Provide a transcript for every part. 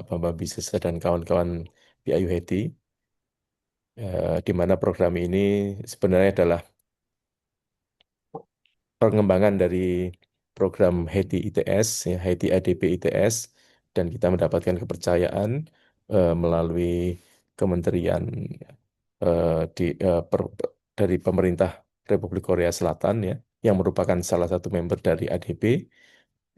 Bambang Bisesa dan kawan-kawan BIU Heti, di mana program ini sebenarnya adalah pengembangan dari program Heti ITS, ya, Heti ADP ITS, dan kita mendapatkan kepercayaan melalui Kementerian dari pemerintah Republik Korea Selatan, ya, yang merupakan salah satu member dari ADB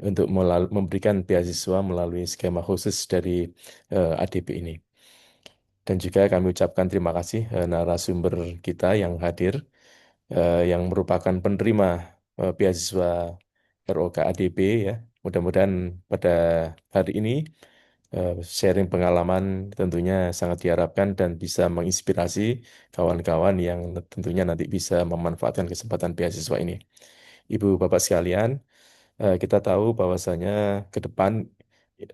untuk memberikan beasiswa melalui skema khusus dari ADB ini. Dan juga kami ucapkan terima kasih narasumber kita yang hadir, yang merupakan penerima beasiswa ROK ADB, ya. Mudah-mudahan pada hari ini sharing pengalaman tentunya sangat diharapkan dan bisa menginspirasi kawan-kawan yang tentunya nanti bisa memanfaatkan kesempatan beasiswa ini. Ibu Bapak sekalian, kita tahu bahwasanya ke depan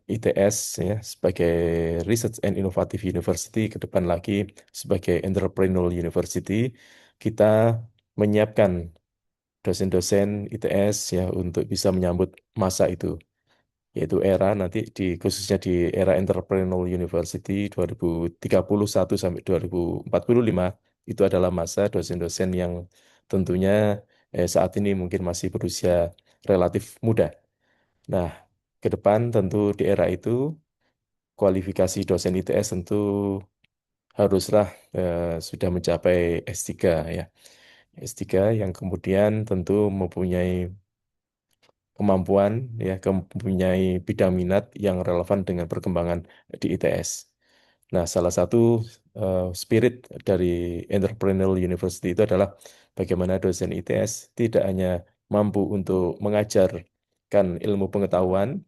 ITS, ya, sebagai Research and Innovative University, ke depan lagi sebagai Entrepreneurial University, kita menyiapkan dosen-dosen ITS, ya, untuk bisa menyambut masa itu, yaitu era nanti khususnya di era Entrepreneurial University 2031 sampai 2045, itu adalah masa dosen-dosen yang tentunya saat ini mungkin masih berusia relatif muda. Nah, ke depan tentu di era itu kualifikasi dosen ITS tentu haruslah sudah mencapai S3, ya. S3 yang kemudian tentu mempunyai kemampuan, ya, mempunyai bidang minat yang relevan dengan perkembangan di ITS. Nah, salah satu spirit dari Entrepreneurial University itu adalah bagaimana dosen ITS tidak hanya mampu untuk mengajarkan ilmu pengetahuan,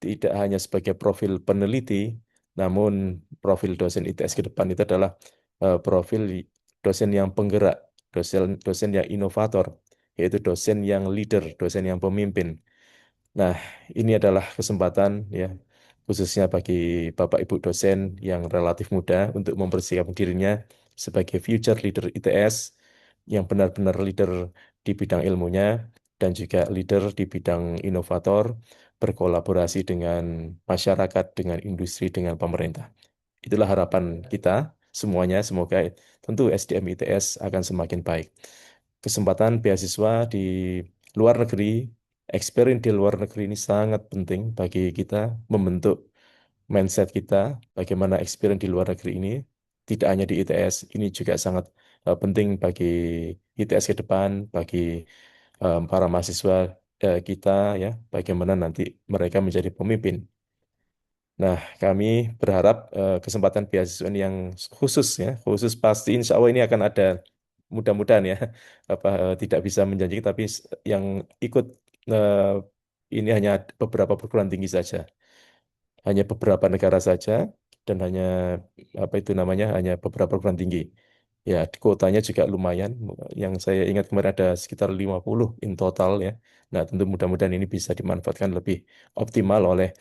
tidak hanya sebagai profil peneliti, namun profil dosen ITS ke depan itu adalah profil dosen yang penggerak, dosen yang inovator, yaitu dosen yang leader, dosen yang pemimpin. Nah, ini adalah kesempatan, ya, khususnya bagi Bapak Ibu dosen yang relatif muda untuk mempersiapkan dirinya sebagai future leader ITS yang benar-benar leader di bidang ilmunya dan juga leader di bidang inovator, berkolaborasi dengan masyarakat, dengan industri, dengan pemerintah. Itulah harapan kita semuanya. Semoga tentu SDM ITS akan semakin baik. Kesempatan beasiswa di luar negeri, experience di luar negeri ini sangat penting bagi kita membentuk mindset kita, bagaimana experience di luar negeri ini, tidak hanya di ITS, ini juga sangat penting bagi ITS ke depan, bagi para mahasiswa kita, ya, bagaimana nanti mereka menjadi pemimpin. Nah, kami berharap kesempatan beasiswa ini yang khusus, ya, khusus pasti insya Allah ini akan ada, mudah-mudahan, ya, apa tidak bisa menjanjikan, tapi yang ikut eh, ini hanya beberapa perguruan tinggi saja, hanya beberapa negara saja, dan hanya apa itu namanya, hanya beberapa perguruan tinggi. Ya, kuotanya juga lumayan. Yang saya ingat kemarin ada sekitar 50 in total, ya. Nah, tentu mudah-mudahan ini bisa dimanfaatkan lebih optimal oleh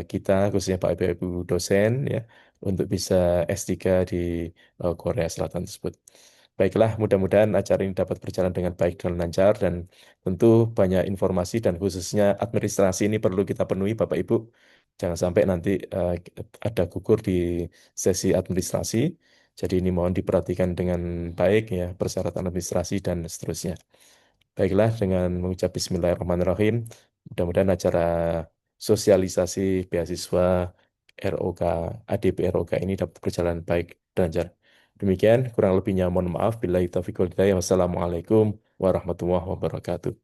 kita, khususnya Pak Ibu dosen, ya, untuk bisa S3 di Korea Selatan tersebut. Baiklah, mudah-mudahan acara ini dapat berjalan dengan baik dan lancar, dan tentu banyak informasi dan khususnya administrasi ini perlu kita penuhi, Bapak Ibu. Jangan sampai nanti ada gugur di sesi administrasi. Jadi ini mohon diperhatikan dengan baik, ya, persyaratan administrasi dan seterusnya. Baiklah, dengan mengucap Bismillahirrahmanirrahim, mudah-mudahan acara sosialisasi beasiswa ROK, ADP ROK ini dapat berjalan baik dan lancar. Demikian, kurang lebihnya mohon maaf. Billahi taufiq wal hidayah. Wassalamualaikum warahmatullahi wabarakatuh.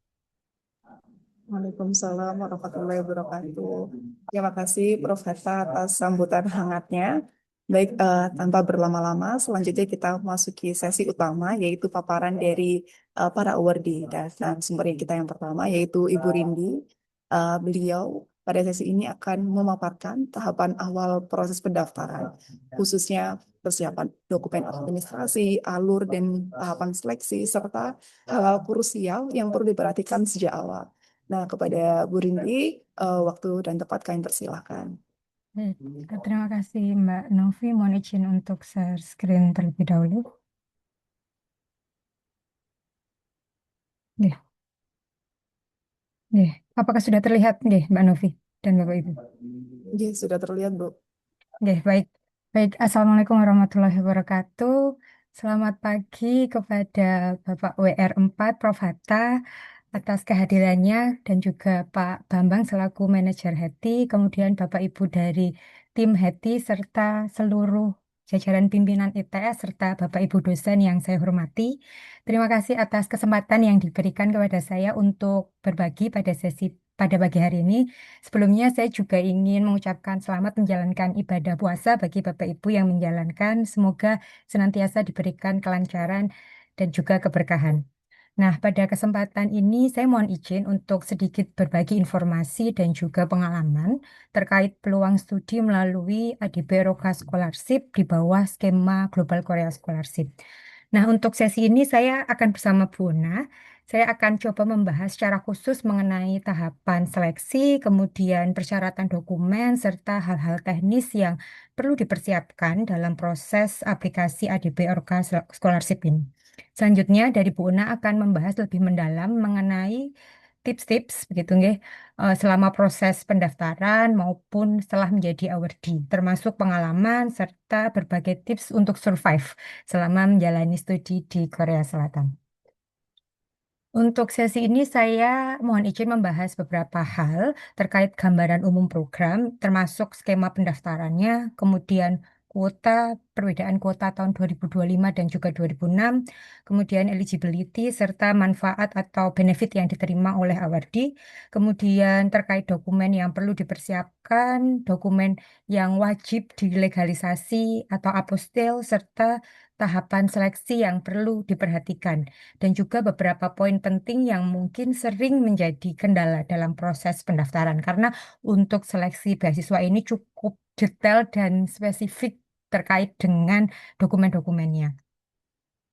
Waalaikumsalam warahmatullahi wabarakatuh. Terima kasih Prof. Hatta atas sambutan hangatnya. Baik, tanpa berlama-lama, selanjutnya kita masuki sesi utama, yaitu paparan dari para awardee dan sumber kita yang pertama, yaitu Ibu Rindi. Beliau pada sesi ini akan memaparkan tahapan awal proses pendaftaran, khususnya persiapan dokumen administrasi, alur, dan tahapan seleksi, serta hal-hal krusial yang perlu diperhatikan sejak awal. Nah, kepada Bu Rindi, waktu dan tempat kami persilahkan. Baik, terima kasih Mbak Novi. Mohon izin untuk share screen terlebih dahulu. Nggih. Nggih. Apakah sudah terlihat, nggih, Mbak Novi dan Bapak Ibu? Oke, sudah terlihat, Bu. Oke, baik. Baik, Assalamualaikum warahmatullahi wabarakatuh. Selamat pagi kepada Bapak WR4 Prof. Hatta atas kehadirannya dan juga Pak Bambang selaku manajer HETI, kemudian Bapak Ibu dari tim HETI serta seluruh jajaran pimpinan ITS serta Bapak Ibu dosen yang saya hormati. Terima kasih atas kesempatan yang diberikan kepada saya untuk berbagi pada sesi pada pagi hari ini. Sebelumnya saya juga ingin mengucapkan selamat menjalankan ibadah puasa bagi Bapak Ibu yang menjalankan. Semoga senantiasa diberikan kelancaran dan juga keberkahan. Nah, pada kesempatan ini saya mohon izin untuk sedikit berbagi informasi dan juga pengalaman terkait peluang studi melalui ADB Eroka Scholarship di bawah skema Global Korea Scholarship. Nah, untuk sesi ini saya akan bersama Bu Una. Saya akan coba membahas secara khusus mengenai tahapan seleksi, kemudian persyaratan dokumen, serta hal-hal teknis yang perlu dipersiapkan dalam proses aplikasi ADB Orka Scholarship ini. Selanjutnya dari Bu Una akan membahas lebih mendalam mengenai tips-tips begitu nggih, selama proses pendaftaran maupun setelah menjadi awardee, termasuk pengalaman serta berbagai tips untuk survive selama menjalani studi di Korea Selatan. Untuk sesi ini saya mohon izin membahas beberapa hal terkait gambaran umum program, termasuk skema pendaftarannya, kemudian kuota, perbedaan kuota tahun 2025 dan juga 2006, kemudian eligibility, serta manfaat atau benefit yang diterima oleh awardee, kemudian terkait dokumen yang perlu dipersiapkan, dokumen yang wajib dilegalisasi atau apostil, serta tahapan seleksi yang perlu diperhatikan dan juga beberapa poin penting yang mungkin sering menjadi kendala dalam proses pendaftaran karena untuk seleksi beasiswa ini cukup detail dan spesifik terkait dengan dokumen-dokumennya.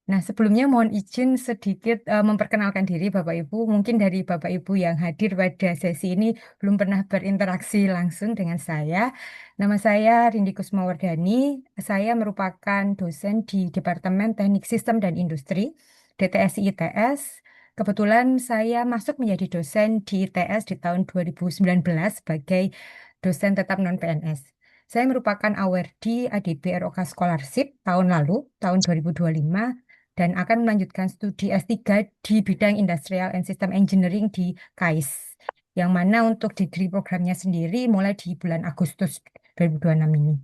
Nah, sebelumnya mohon izin sedikit memperkenalkan diri Bapak Ibu. Mungkin dari Bapak Ibu yang hadir pada sesi ini belum pernah berinteraksi langsung dengan saya. Nama saya Rindi Kusmawardani. Saya merupakan dosen di Departemen Teknik Sistem dan Industri, DTSI ITS. Kebetulan saya masuk menjadi dosen di ITS di tahun 2019 sebagai dosen tetap non-PNS. Saya merupakan awardee ADB ROK Scholarship tahun lalu, tahun 2025, dan akan melanjutkan studi S3 di bidang Industrial and System Engineering di KAIS, yang mana untuk degree programnya sendiri mulai di bulan Agustus 2026 ini.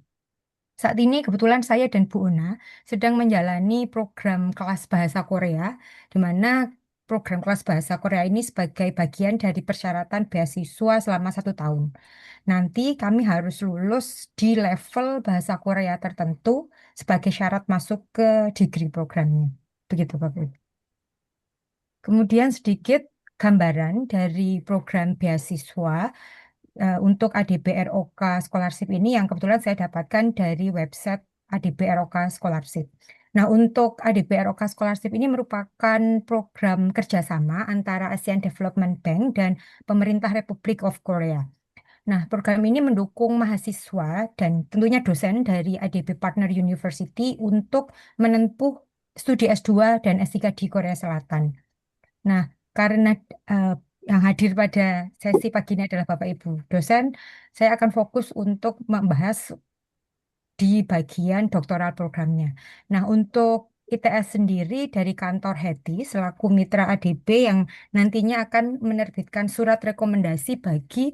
Saat ini kebetulan saya dan Bu Una sedang menjalani program kelas bahasa Korea, di mana program kelas bahasa Korea ini sebagai bagian dari persyaratan beasiswa selama 1 tahun. Nanti kami harus lulus di level bahasa Korea tertentu sebagai syarat masuk ke degree programnya. Begitu, Bapak Ibu. Kemudian sedikit gambaran dari program beasiswa untuk ADB ROK Scholarship ini yang kebetulan saya dapatkan dari website ADB ROK Scholarship. Nah, untuk ADB ROK Scholarship ini merupakan program kerjasama antara Asian Development Bank dan Pemerintah Republik of Korea. Nah, program ini mendukung mahasiswa dan tentunya dosen dari ADB Partner University untuk menempuh studi S2 dan S3 di Korea Selatan. Nah, karena eh, yang hadir pada sesi pagi ini adalah Bapak Ibu dosen, saya akan fokus untuk membahas di bagian doktoral programnya. Nah, untuk ITS sendiri dari kantor HETI selaku mitra ADB yang nantinya akan menerbitkan surat rekomendasi bagi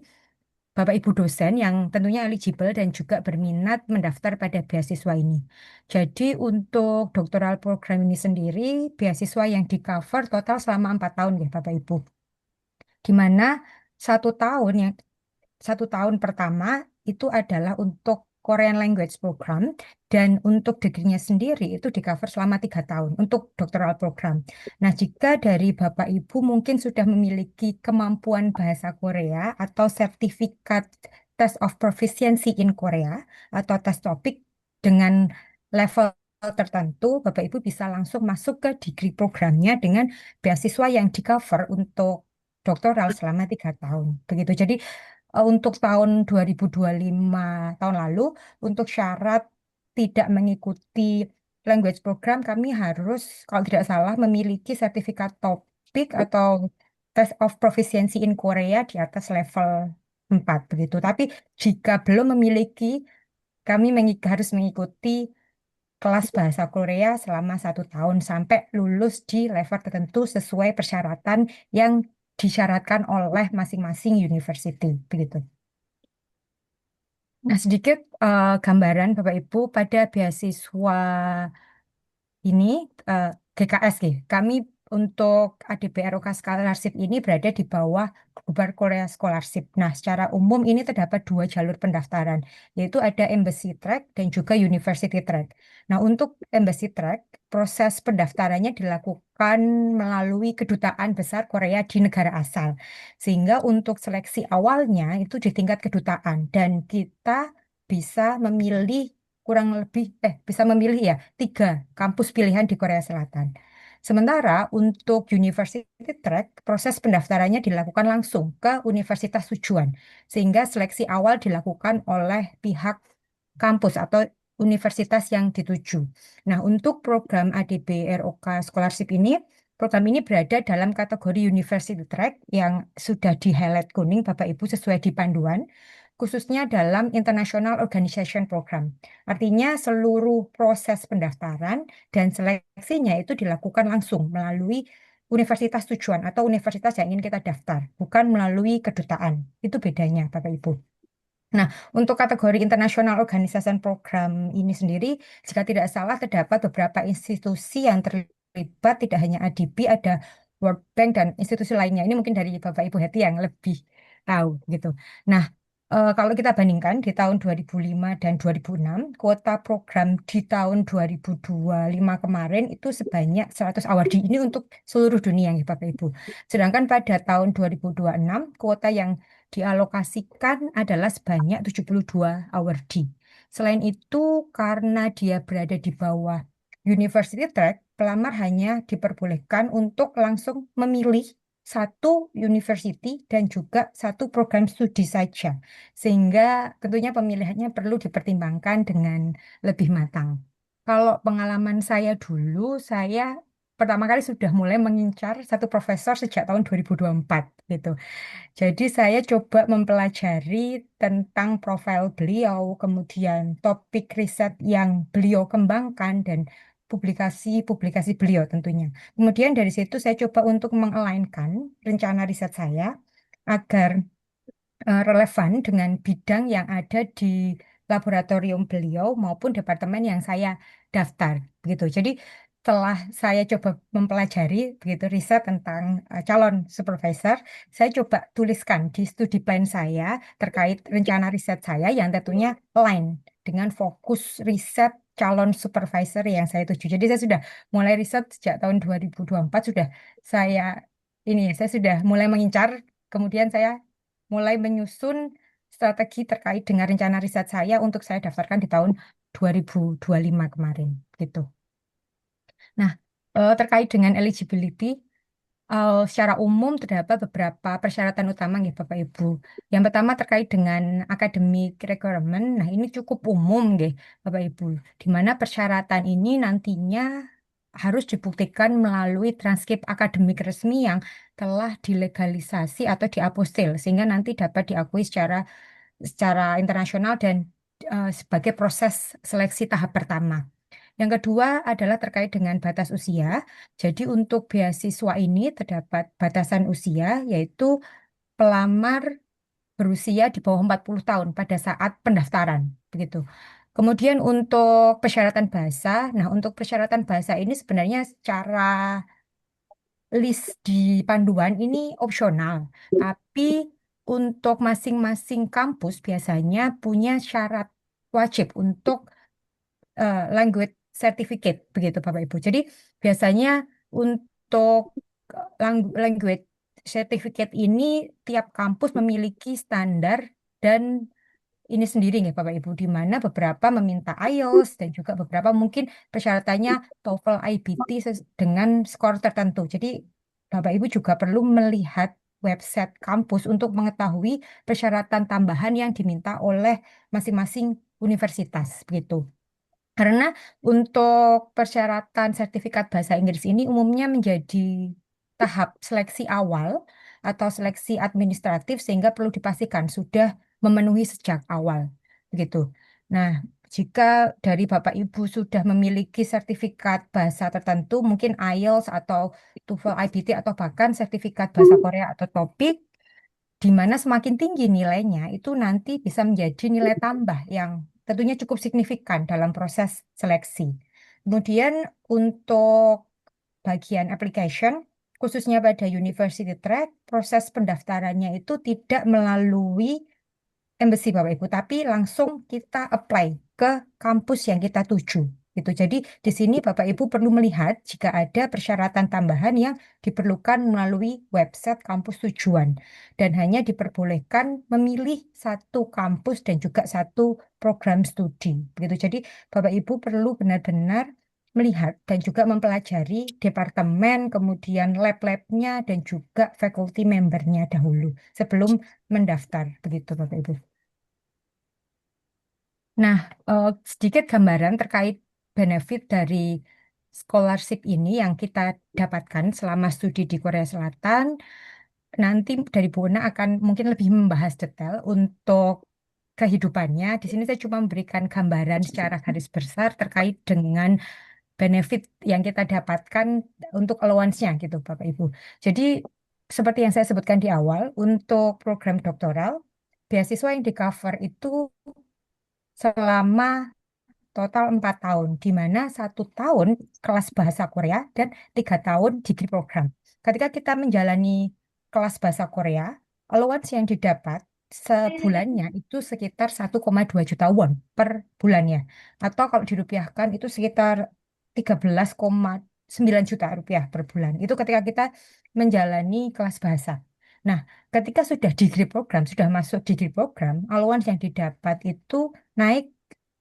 Bapak Ibu dosen yang tentunya eligible dan juga berminat mendaftar pada beasiswa ini. Jadi untuk doktoral program ini sendiri, beasiswa yang di-cover total selama 4 tahun ya Bapak Ibu. Di mana 1 tahun yang 1 tahun pertama itu adalah untuk Korean Language Program dan untuk degree-nya sendiri itu di-cover selama 3 tahun untuk doktoral program. Nah, jika dari Bapak Ibu mungkin sudah memiliki kemampuan bahasa Korea atau sertifikat Test of Proficiency in Korea atau tes topik dengan level tertentu, Bapak Ibu bisa langsung masuk ke degree programnya dengan beasiswa yang di-cover untuk doktoral selama 3 tahun. Begitu. Jadi untuk tahun 2025 tahun lalu, untuk syarat tidak mengikuti language program, kami harus, kalau tidak salah, memiliki sertifikat topik atau Test of Proficiency in Korea di atas level 4 begitu. Tapi jika belum memiliki, kami harus mengikuti kelas bahasa Korea selama 1 tahun sampai lulus di level tertentu sesuai persyaratan yang disyaratkan oleh masing-masing university begitu. Nah, sedikit gambaran Bapak Ibu pada beasiswa ini eh, GKS gitu. Kami untuk ADBROK Scholarship ini berada di bawah Global Korea Scholarship. Nah, secara umum ini terdapat 2 jalur pendaftaran, yaitu ada Embassy Track dan juga University Track. Nah, untuk Embassy Track, proses pendaftarannya dilakukan melalui Kedutaan Besar Korea di negara asal. Sehingga untuk seleksi awalnya itu di tingkat kedutaan dan kita bisa memilih kurang lebih bisa memilih ya 3 kampus pilihan di Korea Selatan. Sementara untuk University Track, proses pendaftarannya dilakukan langsung ke universitas tujuan, sehingga seleksi awal dilakukan oleh pihak kampus atau universitas yang dituju. Nah, untuk program ADB ROK Scholarship ini, program ini berada dalam kategori University Track yang sudah di-highlight kuning Bapak Ibu sesuai di panduan, khususnya dalam International Organization Program. Artinya seluruh proses pendaftaran dan seleksinya itu dilakukan langsung melalui universitas tujuan atau universitas yang ingin kita daftar, bukan melalui kedutaan. Itu bedanya, Bapak Ibu. Nah, untuk kategori International Organization Program ini sendiri, jika tidak salah terdapat beberapa institusi yang terlibat, tidak hanya ADB, ada World Bank dan institusi lainnya. Ini mungkin dari Bapak Ibu Heti yang lebih tahu gitu. Nah, kalau kita bandingkan di tahun 2005 dan 2006, kuota program di tahun 2025 kemarin itu sebanyak 100 awardee. Ini untuk seluruh dunia ya Bapak Ibu. Sedangkan pada tahun 2026, kuota yang dialokasikan adalah sebanyak 72 awardee. Selain itu, karena dia berada di bawah University Track, pelamar hanya diperbolehkan untuk langsung memilih satu university dan juga satu program studi saja. Sehingga tentunya pemilihannya perlu dipertimbangkan dengan lebih matang. Kalau pengalaman saya dulu, saya pertama kali sudah mulai mengincar satu profesor sejak tahun 2024 gitu. Jadi saya coba mempelajari tentang profil beliau, kemudian topik riset yang beliau kembangkan dan publikasi-publikasi beliau tentunya. Kemudian dari situ saya coba untuk mengelainkan rencana riset saya agar relevan dengan bidang yang ada di laboratorium beliau maupun departemen yang saya daftar begitu. Jadi setelah saya coba mempelajari begitu riset tentang calon supervisor, saya coba tuliskan di studi plan saya terkait rencana riset saya yang tentunya lain dengan fokus riset calon supervisor yang saya tuju. Jadi saya sudah mulai riset sejak tahun 2024 sudah saya saya sudah mulai mengincar, kemudian saya mulai menyusun strategi terkait dengan rencana riset saya untuk saya daftarkan di tahun 2025 kemarin gitu. Nah, terkait dengan eligibility, secara umum terdapat beberapa persyaratan utama ya Bapak Ibu. Yang pertama terkait dengan academic requirement. Nah, ini cukup umum ya Bapak Ibu. Di mana persyaratan ini nantinya harus dibuktikan melalui transkrip akademik resmi yang telah dilegalisasi atau diapostil sehingga nanti dapat diakui secara secara internasional dan sebagai proses seleksi tahap pertama. Yang kedua adalah terkait dengan batas usia. Jadi untuk beasiswa ini terdapat batasan usia, yaitu pelamar berusia di bawah 40 tahun pada saat pendaftaran. Begitu. Kemudian untuk persyaratan bahasa, nah untuk persyaratan bahasa ini sebenarnya secara list di panduan ini opsional, tapi untuk masing-masing kampus biasanya punya syarat wajib untuk language certificate begitu Bapak Ibu. Jadi biasanya untuk language certificate ini tiap kampus memiliki standar dan ini sendiri nih Bapak Ibu, di mana beberapa meminta IELTS dan juga beberapa mungkin persyaratannya TOEFL IBT dengan skor tertentu. Jadi Bapak Ibu juga perlu melihat website kampus untuk mengetahui persyaratan tambahan yang diminta oleh masing-masing universitas begitu. Karena untuk persyaratan sertifikat bahasa Inggris ini umumnya menjadi tahap seleksi awal atau seleksi administratif sehingga perlu dipastikan sudah memenuhi sejak awal. Begitu. Nah, jika dari Bapak Ibu sudah memiliki sertifikat bahasa tertentu, mungkin IELTS atau TOEFL IBT atau bahkan sertifikat bahasa Korea atau TOPIK, di mana semakin tinggi nilainya, itu nanti bisa menjadi nilai tambah yang tentunya cukup signifikan dalam proses seleksi. Kemudian untuk bagian application, khususnya pada University Track, proses pendaftarannya itu tidak melalui embassy Bapak Ibu, tapi langsung kita apply ke kampus yang kita tuju. Gitu. Jadi di sini Bapak Ibu perlu melihat jika ada persyaratan tambahan yang diperlukan melalui website kampus tujuan dan hanya diperbolehkan memilih satu kampus dan juga satu program studi. Begitu. Jadi Bapak Ibu perlu benar-benar melihat dan juga mempelajari departemen, kemudian lab-labnya dan juga faculty membernya dahulu sebelum mendaftar. Begitu Bapak Ibu. Nah, sedikit gambaran terkait benefit dari scholarship ini yang kita dapatkan selama studi di Korea Selatan. Nanti dari Bu Una akan mungkin lebih membahas detail untuk kehidupannya. Di sini saya cuma memberikan gambaran secara garis besar terkait dengan benefit yang kita dapatkan untuk allowance-nya gitu, Bapak Ibu. Jadi, seperti yang saya sebutkan di awal, untuk program doktoral, beasiswa yang di cover itu selama total 4 tahun, di mana 1 tahun kelas bahasa Korea dan 3 tahun degree program. Ketika kita menjalani kelas bahasa Korea, allowance yang didapat sebulannya itu sekitar 1,2 juta won per bulannya. Atau kalau dirupiahkan itu sekitar 13,9 juta rupiah per bulan. Itu ketika kita menjalani kelas bahasa. Nah, ketika sudah degree program, sudah masuk degree program, allowance yang didapat itu naik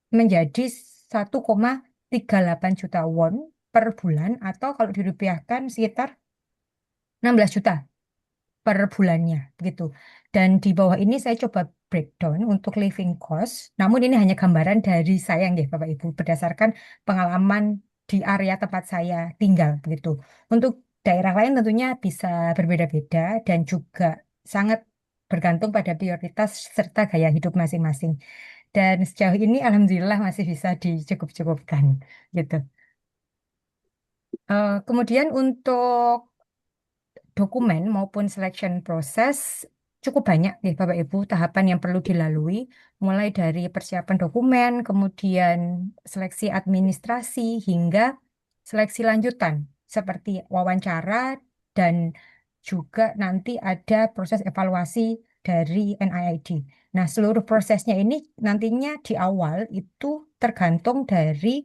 menjadi 1,38 juta won per bulan atau kalau dirupiahkan sekitar 16 juta per bulannya begitu. Dan di bawah ini saya coba breakdown untuk living cost. Namun ini hanya gambaran dari saya nggih Bapak Ibu berdasarkan pengalaman di area tempat saya tinggal begitu. Untuk daerah lain tentunya bisa berbeda-beda dan juga sangat bergantung pada prioritas serta gaya hidup masing-masing. Dan sejauh ini alhamdulillah masih bisa dicukup-cukupkan gitu. Kemudian untuk dokumen maupun selection proses cukup banyak nih Bapak Ibu tahapan yang perlu dilalui mulai dari persiapan dokumen, kemudian seleksi administrasi hingga seleksi lanjutan seperti wawancara dan juga nanti ada proses evaluasi dari NIID. Nah, seluruh prosesnya ini nantinya di awal itu tergantung dari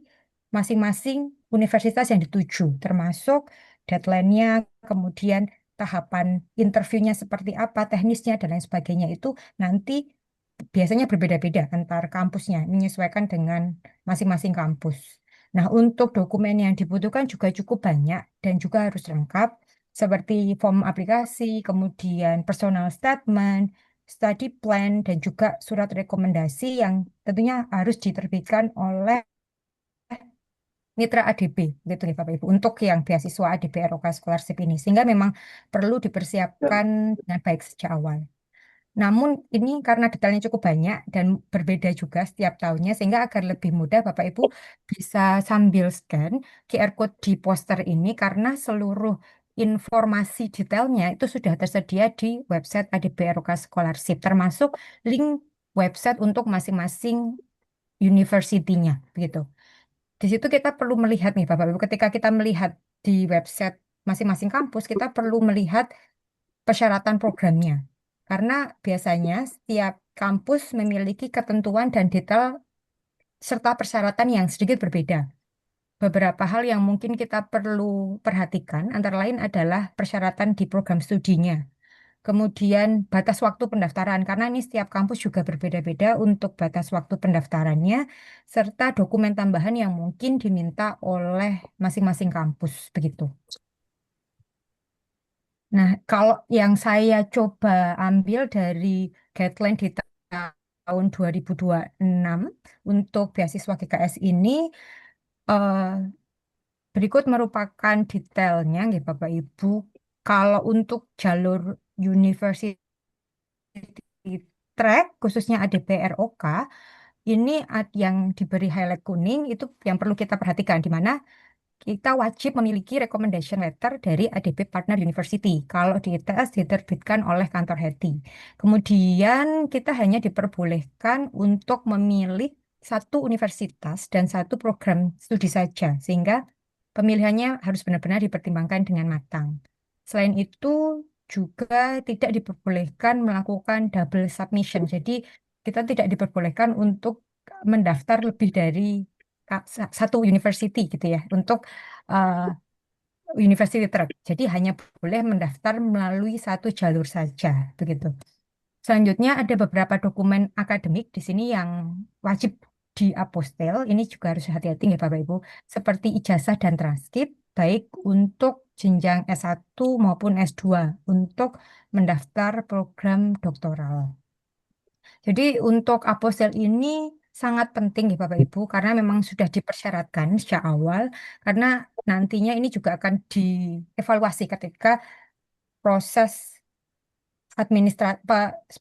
masing-masing universitas yang dituju, termasuk deadline-nya, kemudian tahapan interviewnya seperti apa, teknisnya dan lain sebagainya itu nanti biasanya berbeda-beda antar kampusnya, menyesuaikan dengan masing-masing kampus. Nah, untuk dokumen yang dibutuhkan juga cukup banyak dan juga harus lengkap, seperti form aplikasi, kemudian personal statement, study plan, dan juga surat rekomendasi yang tentunya harus diterbitkan oleh mitra ADB gitu nih Bapak Ibu untuk yang beasiswa ADB ROK Scholarship ini sehingga memang perlu dipersiapkan dengan baik sejak awal. Namun ini karena detailnya cukup banyak dan berbeda juga setiap tahunnya sehingga agar lebih mudah Bapak Ibu bisa sambil scan QR code di poster ini karena seluruh informasi detailnya itu sudah tersedia di website ADB ROK Scholarship termasuk link website untuk masing-masing university-nya begitu. Di situ kita perlu melihat nih Bapak Ibu, ketika kita melihat di website masing-masing kampus, kita perlu melihat persyaratan programnya. Karena biasanya setiap kampus memiliki ketentuan dan detail serta persyaratan yang sedikit berbeda. Beberapa hal yang mungkin kita perlu perhatikan, antara lain adalah persyaratan di program studinya. Kemudian batas waktu pendaftaran, karena ini setiap kampus juga berbeda-beda untuk batas waktu pendaftarannya, serta dokumen tambahan yang mungkin diminta oleh masing-masing kampus, begitu. Nah, kalau yang saya coba ambil dari guideline di tahun 2026 untuk beasiswa GKS ini, eh, berikut merupakan detailnya, ya Bapak Ibu. Kalau untuk jalur University Track, khususnya ADP ROK, ini yang diberi highlight kuning itu yang perlu kita perhatikan, di mana kita wajib memiliki recommendation letter dari ADP Partner University. Kalau di ITS diterbitkan oleh kantor HETI. Kemudian kita hanya diperbolehkan untuk memilih satu universitas dan satu program studi saja, sehingga pemilihannya harus benar-benar dipertimbangkan dengan matang. Selain itu, juga tidak diperbolehkan melakukan double submission. Jadi, kita tidak diperbolehkan untuk mendaftar lebih dari satu university gitu ya untuk uh, university track. Jadi hanya boleh mendaftar melalui satu jalur saja begitu. Selanjutnya ada beberapa dokumen akademik di sini yang wajib diapostel. Ini juga harus hati-hati ya Bapak Ibu. Seperti ijazah dan transkrip baik untuk jenjang S1 maupun S2 untuk mendaftar program doktoral. Jadi untuk apostel ini sangat penting ya Bapak Ibu karena memang sudah dipersyaratkan sejak awal karena nantinya ini juga akan dievaluasi ketika proses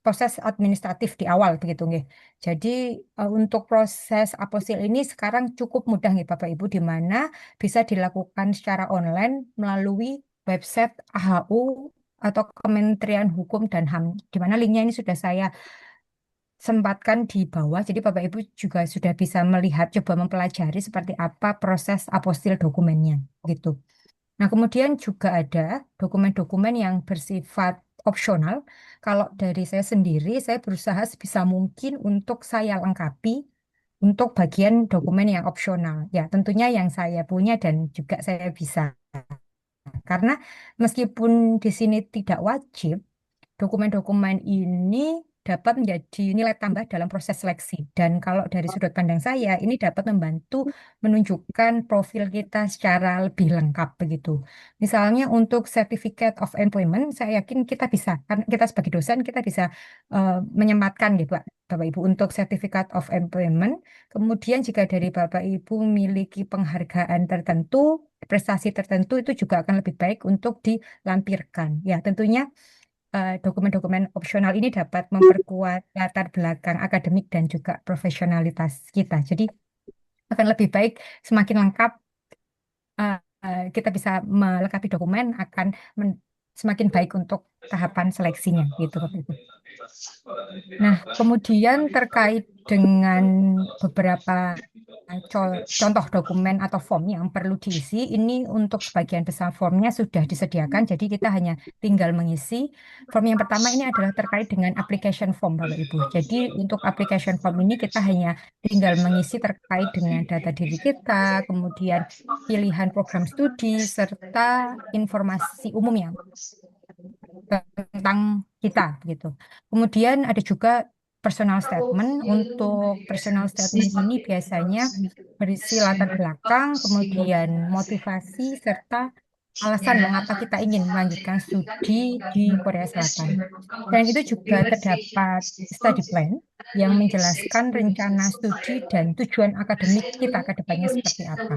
proses administratif di awal begitu nggih. Jadi untuk proses apostil ini sekarang cukup mudah nih Bapak Ibu di mana bisa dilakukan secara online melalui website AHU atau Kementerian Hukum dan HAM di mana linknya ini sudah saya sempatkan di bawah. Jadi Bapak Ibu juga sudah bisa melihat, coba mempelajari seperti apa proses apostil dokumennya, gitu. Nah, kemudian juga ada dokumen-dokumen yang bersifat opsional. Kalau dari saya sendiri, saya berusaha sebisa mungkin untuk saya lengkapi untuk bagian dokumen yang opsional. Ya, tentunya yang saya punya dan juga saya bisa. Karena meskipun di sini tidak wajib, dokumen-dokumen ini dapat menjadi nilai tambah dalam proses seleksi. Dan kalau dari sudut pandang saya, ini dapat membantu menunjukkan profil kita secara lebih lengkap begitu. Misalnya untuk Certificate of Employment, saya yakin kita bisa, karena kita sebagai dosen, kita bisa menyempatkan gitu, Bapak Ibu, untuk Certificate of Employment. Kemudian jika dari Bapak Ibu memiliki penghargaan tertentu, prestasi tertentu, itu juga akan lebih baik untuk dilampirkan. Ya, tentunya dokumen-dokumen opsional ini dapat memperkuat latar belakang akademik dan juga profesionalitas kita. Jadi akan lebih baik semakin lengkap kita bisa melengkapi dokumen akan semakin baik untuk tahapan seleksinya gitu Bapak Ibu. Nah, kemudian terkait dengan beberapa contoh dokumen atau form yang perlu diisi, ini untuk sebagian besar formnya sudah disediakan, jadi kita hanya tinggal mengisi. Form yang pertama ini adalah terkait dengan application form, Bapak Ibu. Jadi untuk application form ini kita hanya tinggal mengisi terkait dengan data diri kita, kemudian pilihan program studi, serta informasi umumnya tentang kita gitu. Kemudian ada juga personal statement. Untuk personal statement ini biasanya berisi latar belakang, kemudian motivasi serta alasan mengapa kita ingin melanjutkan studi di Korea Selatan. Dan itu juga terdapat study plan yang menjelaskan rencana studi dan tujuan akademik kita ke depannya seperti apa.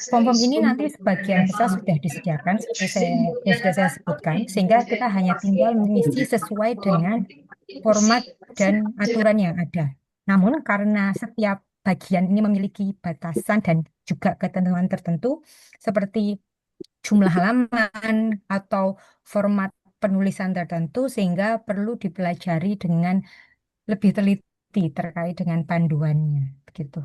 Form-form ini nanti sebagian besar sudah disediakan seperti yang sudah saya sebutkan, sehingga kita hanya tinggal mengisi sesuai dengan format dan aturan yang ada. Namun karena setiap bagian ini memiliki batasan dan juga ketentuan tertentu seperti jumlah halaman atau format penulisan tertentu sehingga perlu dipelajari dengan lebih teliti terkait dengan panduannya begitu.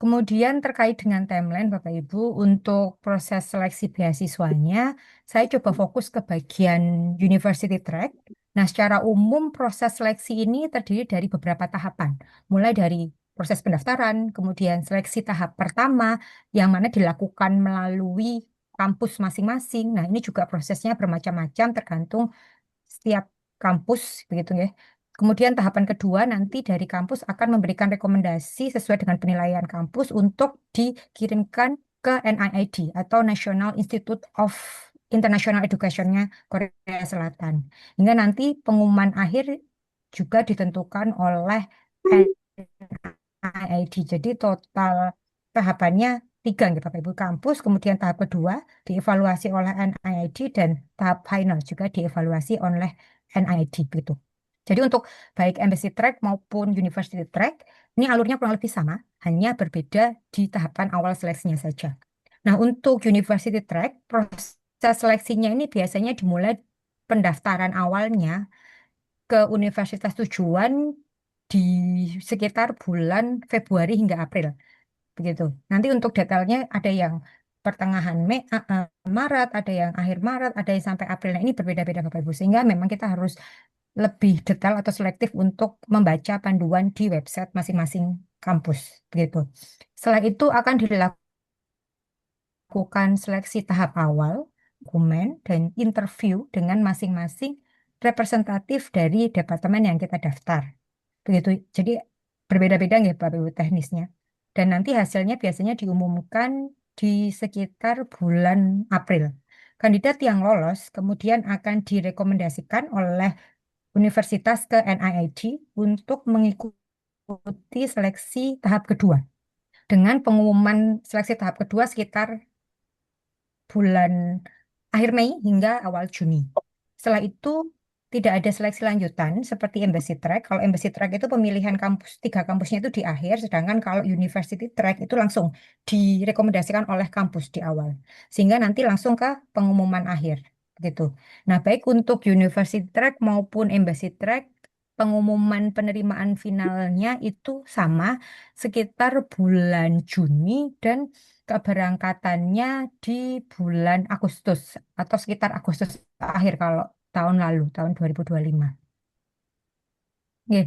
Kemudian terkait dengan timeline Bapak Ibu, untuk proses seleksi beasiswanya, saya coba fokus ke bagian University Track. Nah, secara umum proses seleksi ini terdiri dari beberapa tahapan, mulai dari proses pendaftaran, kemudian seleksi tahap pertama, yang mana dilakukan melalui kampus masing-masing. Nah, ini juga prosesnya bermacam-macam tergantung setiap kampus, begitu ya. Kemudian tahapan kedua nanti dari kampus akan memberikan rekomendasi sesuai dengan penilaian kampus untuk dikirimkan ke NIID atau National Institute of International Education-nya Korea Selatan. Hingga nanti pengumuman akhir juga ditentukan oleh NIID. Jadi total tahapannya tiga gitu Bapak Ibu, kampus, kemudian tahap kedua dievaluasi oleh NIID dan tahap final juga dievaluasi oleh NIID begitu. Jadi untuk baik embassy track maupun university track ini alurnya kurang lebih sama, hanya berbeda di tahapan awal seleksinya saja. Nah, untuk university track proses seleksinya ini biasanya dimulai pendaftaran awalnya ke universitas tujuan di sekitar bulan Februari hingga April begitu. Nanti untuk detailnya ada yang pertengahan Maret, ada yang akhir Maret, ada yang sampai April. Nah, ini berbeda-beda Bapak Ibu. Sehingga memang kita harus lebih detail atau selektif untuk membaca panduan di website masing-masing kampus begitu. Setelah itu akan dilakukan seleksi tahap awal, dokumen dan interview dengan masing-masing representatif dari departemen yang kita daftar. Begitu. Jadi berbeda-beda ya Bapak Ibu teknisnya. Dan nanti hasilnya biasanya diumumkan di sekitar bulan April. Kandidat yang lolos kemudian akan direkomendasikan oleh universitas ke NIID untuk mengikuti seleksi tahap kedua. Dengan pengumuman seleksi tahap kedua sekitar bulan akhir Mei hingga awal Juni. Setelah itu tidak ada seleksi lanjutan seperti embassy track. Kalau embassy track itu pemilihan kampus, tiga kampusnya itu di akhir, sedangkan kalau university track itu langsung direkomendasikan oleh kampus di awal. Sehingga nanti langsung ke pengumuman akhir. Gitu. Nah, baik untuk university track maupun embassy track, pengumuman penerimaan finalnya itu sama sekitar bulan Juni dan keberangkatannya di bulan Agustus atau sekitar Agustus akhir kalau tahun lalu, tahun 2025. Oke.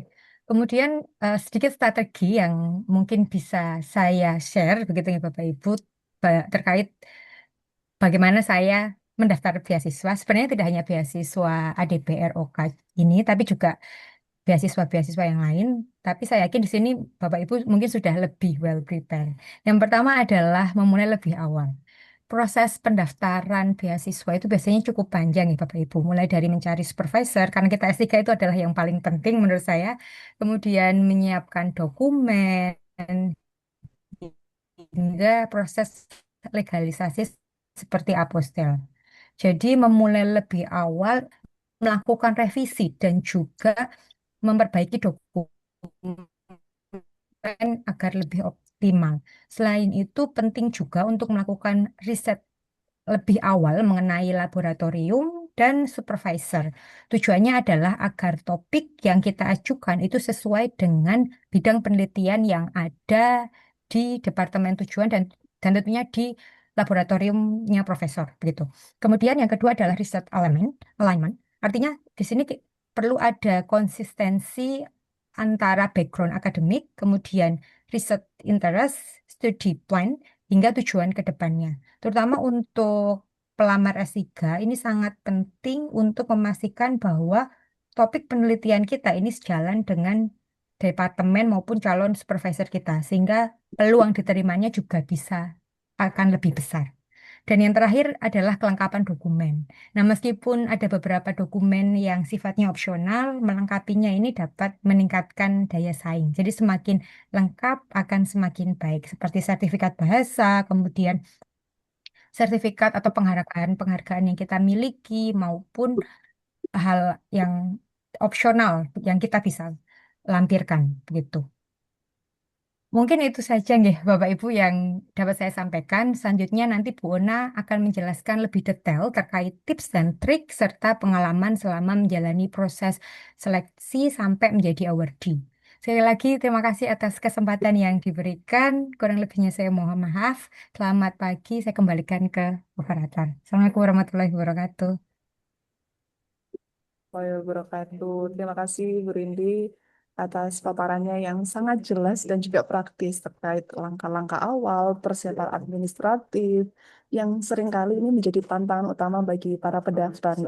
Kemudian sedikit strategi yang mungkin bisa saya share begitu ya Bapak Ibu terkait bagaimana saya mendaftar beasiswa. Sebenarnya tidak hanya beasiswa ADBROK ini, tapi juga beasiswa-beasiswa yang lain. Tapi saya yakin di sini Bapak Ibu mungkin sudah lebih well prepared. Yang pertama adalah memulai lebih awal. Proses pendaftaran beasiswa itu biasanya cukup panjang ya Bapak Ibu. Mulai dari mencari supervisor, karena kita S3 itu adalah yang paling penting menurut saya. Kemudian menyiapkan dokumen, hingga proses legalisasi seperti apostil. Jadi memulai lebih awal, melakukan revisi dan juga memperbaiki dokumen agar lebih optimal. Selain itu, penting juga untuk melakukan riset lebih awal mengenai laboratorium dan supervisor. Tujuannya adalah agar topik yang kita ajukan itu sesuai dengan bidang penelitian yang ada di departemen tujuan dan tentunya di laboratoriumnya profesor begitu. Kemudian yang kedua adalah research alignment. Artinya di sini perlu ada konsistensi antara background akademik, kemudian research interest, studi plan, hingga tujuan ke depannya. Terutama untuk pelamar S3, ini sangat penting untuk memastikan bahwa topik penelitian kita ini sejalan dengan departemen maupun calon supervisor kita, sehingga peluang diterimanya juga akan lebih besar. Dan yang terakhir adalah kelengkapan dokumen. Nah, meskipun ada beberapa dokumen yang sifatnya opsional, melengkapinya ini dapat meningkatkan daya saing. Jadi semakin lengkap akan semakin baik, seperti sertifikat bahasa, kemudian sertifikat atau penghargaan yang kita miliki maupun hal yang opsional yang kita bisa lampirkan begitu. Mungkin itu saja nih Bapak Ibu yang dapat saya sampaikan. Selanjutnya nanti Bu Ona akan menjelaskan lebih detail terkait tips dan trik serta pengalaman selama menjalani proses seleksi sampai menjadi awardee. Sekali lagi terima kasih atas kesempatan yang diberikan. Kurang lebihnya saya mohon maaf. Selamat pagi, saya kembalikan ke moderator. Assalamualaikum warahmatullahi wabarakatuh. Wabarakatuh. Terima kasih Bu Rindi atas paparannya yang sangat jelas dan juga praktis terkait langkah-langkah awal, persiapan administratif, yang seringkali ini menjadi tantangan utama bagi para pendaftar.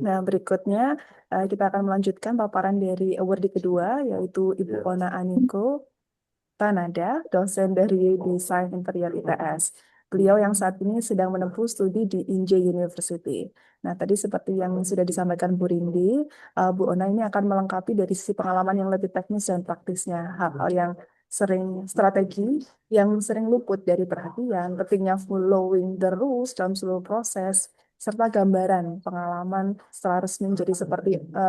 Nah, berikutnya kita akan melanjutkan paparan dari awardee kedua, yaitu Ibu Ona Aniko Kanada, dosen dari Desain Interior ITS. Beliau yang saat ini sedang menempuh studi di INJ University. Nah, tadi seperti yang sudah disampaikan Bu Rindi, Bu Ona ini akan melengkapi dari sisi pengalaman yang lebih teknis dan praktisnya, hal-hal yang strategi yang sering luput dari perhatian, pentingnya following the rules dalam seluruh proses, serta gambaran pengalaman setelah resmi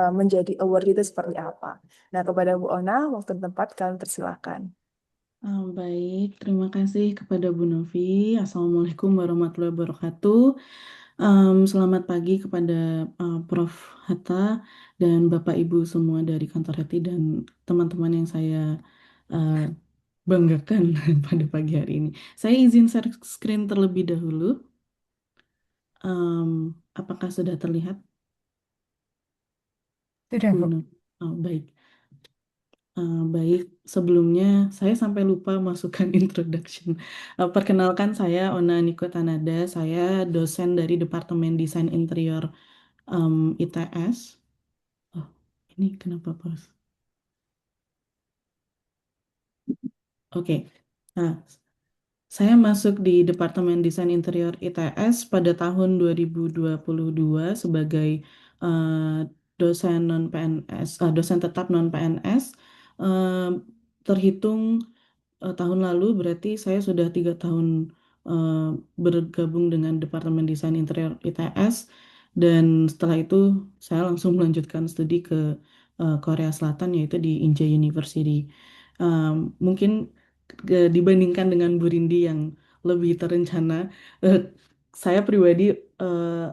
menjadi award itu seperti apa. Nah, kepada Bu Ona, waktu dan tempat kalian persilakan. Baik, terima kasih kepada Bu Novi. Assalamualaikum warahmatullahi wabarakatuh. Selamat pagi kepada Prof. Hatta dan Bapak Ibu semua dari kantor HETI dan teman-teman yang saya uh, banggakan pada pagi hari ini. Saya izin share screen terlebih dahulu. Apakah sudah terlihat? Sudah, Bu Bu. Novi? Baik. Baik, sebelumnya saya sampai lupa masukkan introduction. Perkenalkan saya Ona Niko Tanada, saya dosen dari Departemen Desain Interior ITS. Oh, ini kenapa pas? Oke, nah saya masuk di Departemen Desain Interior ITS pada tahun 2022 sebagai dosen non PNS, dosen tetap non PNS. Eh, Terhitung tahun lalu berarti saya sudah 3 tahun eh, bergabung dengan Departemen Desain Interior ITS dan setelah itu saya langsung melanjutkan studi ke Korea Selatan yaitu di Inja University. Mungkin dibandingkan dengan Bu Rindi yang lebih terencana, eh, saya pribadi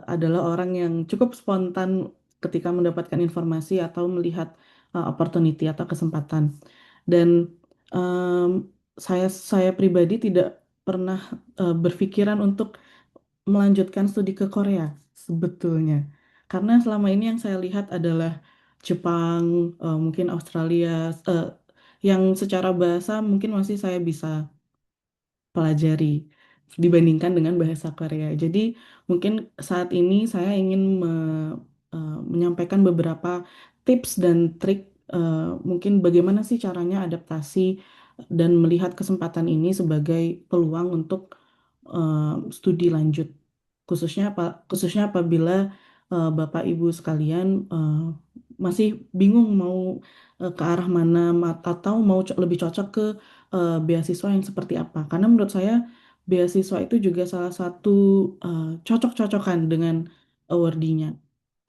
adalah orang yang cukup spontan ketika mendapatkan informasi atau melihat opportunity atau kesempatan. Dan em, saya pribadi tidak pernah berpikiran untuk melanjutkan studi ke Korea sebetulnya. Karena selama ini yang saya lihat adalah Jepang, mungkin Australia, eh, yang secara bahasa mungkin masih saya bisa pelajari dibandingkan dengan bahasa Korea. Jadi mungkin saat ini saya ingin menyampaikan beberapa tips dan trik mungkin bagaimana sih caranya adaptasi dan melihat kesempatan ini sebagai peluang untuk studi lanjut. Khususnya apabila Bapak Ibu sekalian masih bingung mau ke arah mana atau mau lebih cocok ke beasiswa yang seperti apa. Karena menurut saya beasiswa itu juga salah satu cocok-cocokan dengan awardee-nya,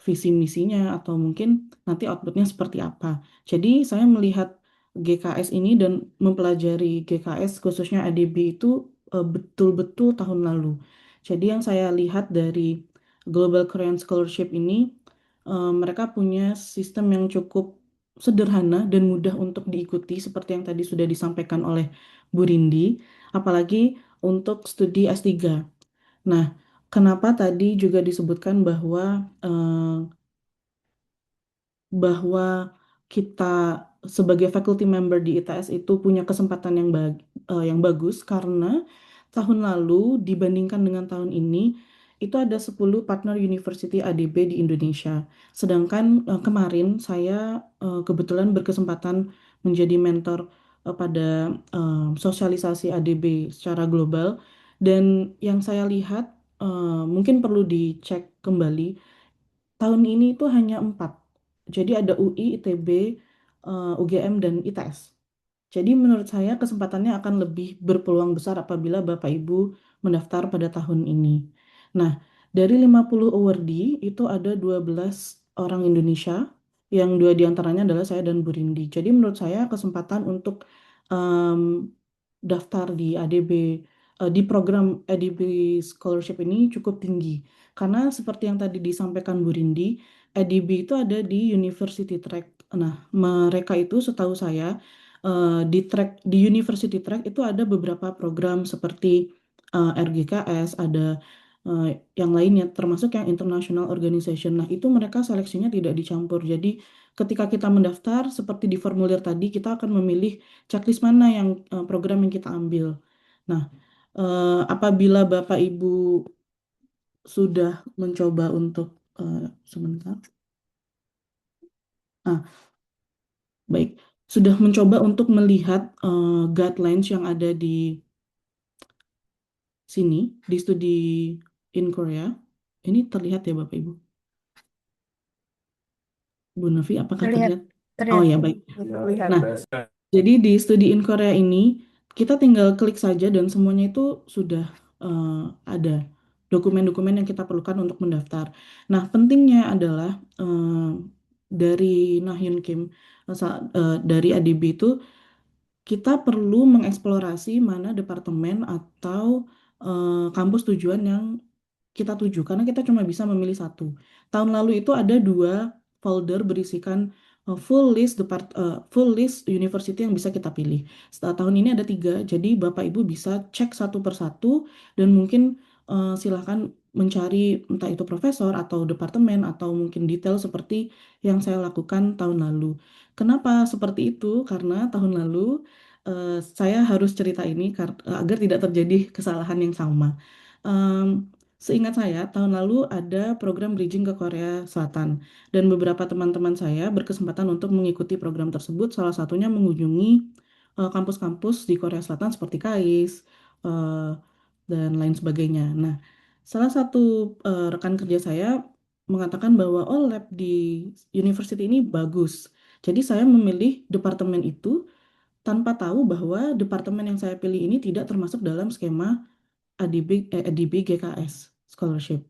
visi misinya atau mungkin nanti outputnya seperti apa. Jadi saya melihat GKS ini dan mempelajari GKS khususnya ADB itu betul-betul tahun lalu. Jadi yang saya lihat dari Global Korean Scholarship ini mereka punya sistem yang cukup sederhana dan mudah untuk diikuti seperti yang tadi sudah disampaikan oleh Bu Rindi, apalagi untuk studi S3. Nah, kenapa tadi juga disebutkan bahwa kita sebagai faculty member di ITS itu punya kesempatan yang bagus karena tahun lalu dibandingkan dengan tahun ini itu ada 10 partner university ADB di Indonesia. Sedangkan kemarin saya kebetulan berkesempatan menjadi mentor pada sosialisasi ADB secara global dan yang saya lihat mungkin perlu dicek kembali tahun ini itu hanya 4. Jadi ada UI, ITB, UGM, dan ITS. Jadi menurut saya kesempatannya akan lebih berpeluang besar apabila Bapak Ibu mendaftar pada tahun ini. Nah, dari 50 awardee itu ada 12 orang Indonesia, yang 2 diantaranya adalah saya dan Bu Rindi. Jadi menurut saya kesempatan untuk em, daftar di ADB, di program ADB Scholarship ini cukup tinggi. Karena seperti yang tadi disampaikan Bu Rindi, ADB itu ada di University Track. Nah, mereka itu setahu saya di University Track itu ada beberapa program seperti RGKS, ada eh, yang lainnya, termasuk yang International Organization. Nah, itu mereka seleksinya tidak dicampur. Jadi, ketika kita mendaftar, seperti di formulir tadi, kita akan memilih checklist mana yang program yang kita ambil. Nah, apabila Bapak Ibu sudah mencoba untuk sebentar. Ah, baik. Sudah mencoba untuk melihat guidelines yang ada di sini, di studi in Korea. Ini terlihat ya Bapak Ibu? Bu Novi, apakah Terlihat, terlihat? Oh terlihat. ya, baik. Lihat. Nah, Jadi di Study in Korea ini kita tinggal klik saja dan semuanya itu sudah ada dokumen-dokumen yang kita perlukan untuk mendaftar. Nah, pentingnya adalah dari Nahyun Kim dari ADB itu kita perlu mengeksplorasi mana departemen atau kampus tujuan yang kita tuju karena kita cuma bisa memilih satu. Tahun lalu itu ada 2 folder berisikan full list university yang bisa kita pilih. Setelah tahun ini ada 3, jadi Bapak Ibu bisa cek satu persatu dan mungkin silahkan mencari entah itu profesor atau departemen atau mungkin detail seperti yang saya lakukan tahun lalu. Kenapa seperti itu? Karena tahun lalu saya harus cerita ini agar tidak terjadi kesalahan yang sama. Em, Seingat saya, tahun lalu ada program bridging ke Korea Selatan, dan beberapa teman-teman saya berkesempatan untuk mengikuti program tersebut, salah satunya mengunjungi kampus-kampus di Korea Selatan seperti KAIS eh, dan lain sebagainya. Nah, salah satu rekan kerja saya mengatakan bahwa oh lab di university ini bagus. Jadi saya memilih departemen itu tanpa tahu bahwa departemen yang saya pilih ini tidak termasuk dalam skema ADB GKS scholarship.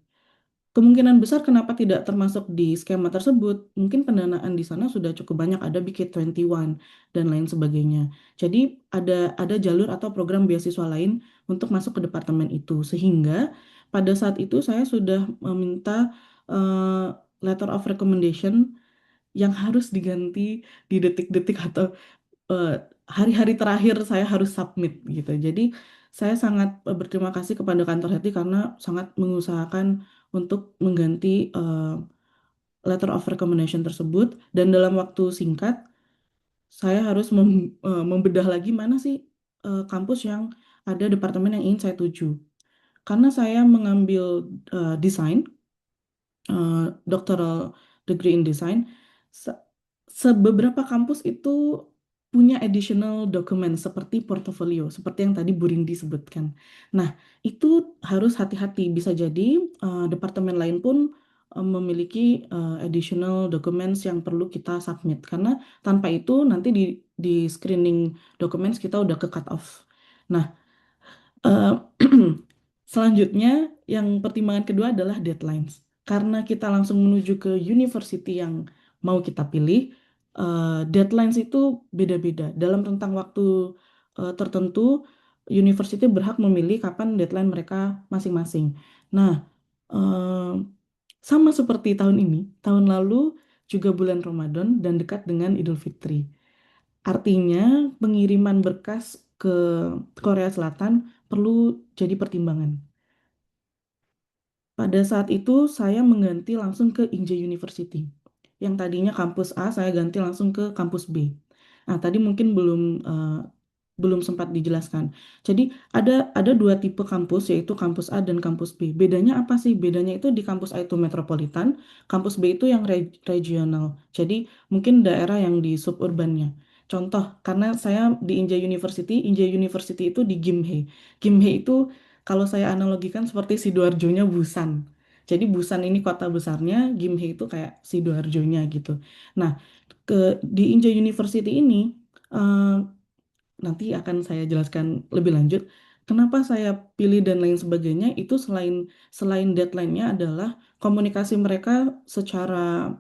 Kemungkinan besar kenapa tidak termasuk di skema tersebut, mungkin pendanaan di sana sudah cukup banyak, ada BK21 dan lain sebagainya. Jadi ada jalur atau program beasiswa lain untuk masuk ke departemen itu, sehingga pada saat itu saya sudah meminta eh, letter of recommendation yang harus diganti di detik-detik atau eh, hari-hari terakhir saya harus submit gitu. Jadi saya sangat berterima kasih kepada kantor HETI karena sangat mengusahakan untuk mengganti letter of recommendation tersebut, dan dalam waktu singkat saya harus membedah lagi mana sih kampus yang ada departemen yang ingin saya tuju. Karena saya mengambil desain doctoral degree in design, se- sebeberapa kampus itu punya additional document seperti portofolio, seperti yang tadi Bu Rindi sebutkan. Nah, itu harus hati-hati. Bisa jadi departemen lain pun memiliki additional documents yang perlu kita submit. Karena tanpa itu nanti di screening documents kita udah ke cut off. Nah, Eh, selanjutnya, yang pertimbangan kedua adalah deadlines. Karena kita langsung menuju ke university yang mau kita pilih, deadlines itu beda-beda. Dalam rentang waktu tertentu, university berhak memilih kapan deadline mereka masing-masing. Nah, eh, sama seperti tahun ini, tahun lalu juga bulan Ramadan dan dekat dengan Idul Fitri. Artinya, pengiriman berkas ke Korea Selatan perlu jadi pertimbangan. Pada saat itu, saya mengganti langsung ke Inje University. Yang tadinya kampus A, saya ganti langsung ke kampus B. Nah, tadi mungkin belum sempat dijelaskan. Jadi, ada 2 tipe kampus, yaitu kampus A dan kampus B. Bedanya apa sih? Bedanya itu di kampus A itu metropolitan, kampus B itu yang regional. Jadi, mungkin daerah yang di suburbannya. Contoh, karena saya di Inje University itu di Gimhae. Gimhae itu kalau saya analogikan seperti Sidoarjonya Busan. Jadi Busan ini kota besarnya, Gimhae itu kayak Sidoarjonya gitu. Nah, ke di Inja University ini eh, nanti akan saya jelaskan lebih lanjut. Kenapa saya pilih dan lain sebagainya itu selain deadline-nya adalah komunikasi mereka secara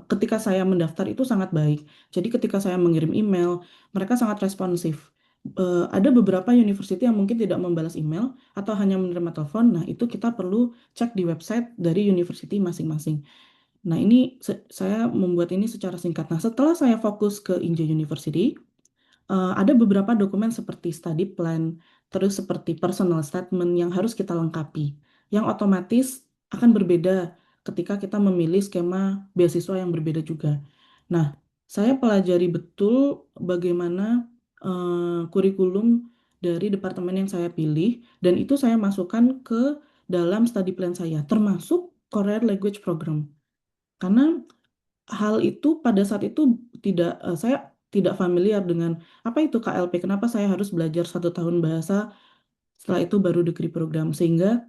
ketika saya mendaftar itu sangat baik. Jadi ketika saya mengirim email, mereka sangat responsif. Ada beberapa university yang mungkin tidak membalas email atau hanya menerima telepon. Nah, itu kita perlu cek di website dari university masing-masing. Nah, ini saya membuat ini secara singkat. Nah, setelah saya fokus ke Inja University, ada beberapa dokumen seperti study plan, terus seperti personal statement yang harus kita lengkapi, yang otomatis akan berbeda ketika kita memilih skema beasiswa yang berbeda juga. Nah, saya pelajari betul bagaimana kurikulum dari departemen yang saya pilih, dan itu saya masukkan ke dalam study plan saya, termasuk Korean Language Program. Karena hal itu pada saat itu saya tidak familiar dengan apa itu KLP, kenapa saya harus belajar 1 tahun bahasa, setelah itu baru degree program, sehingga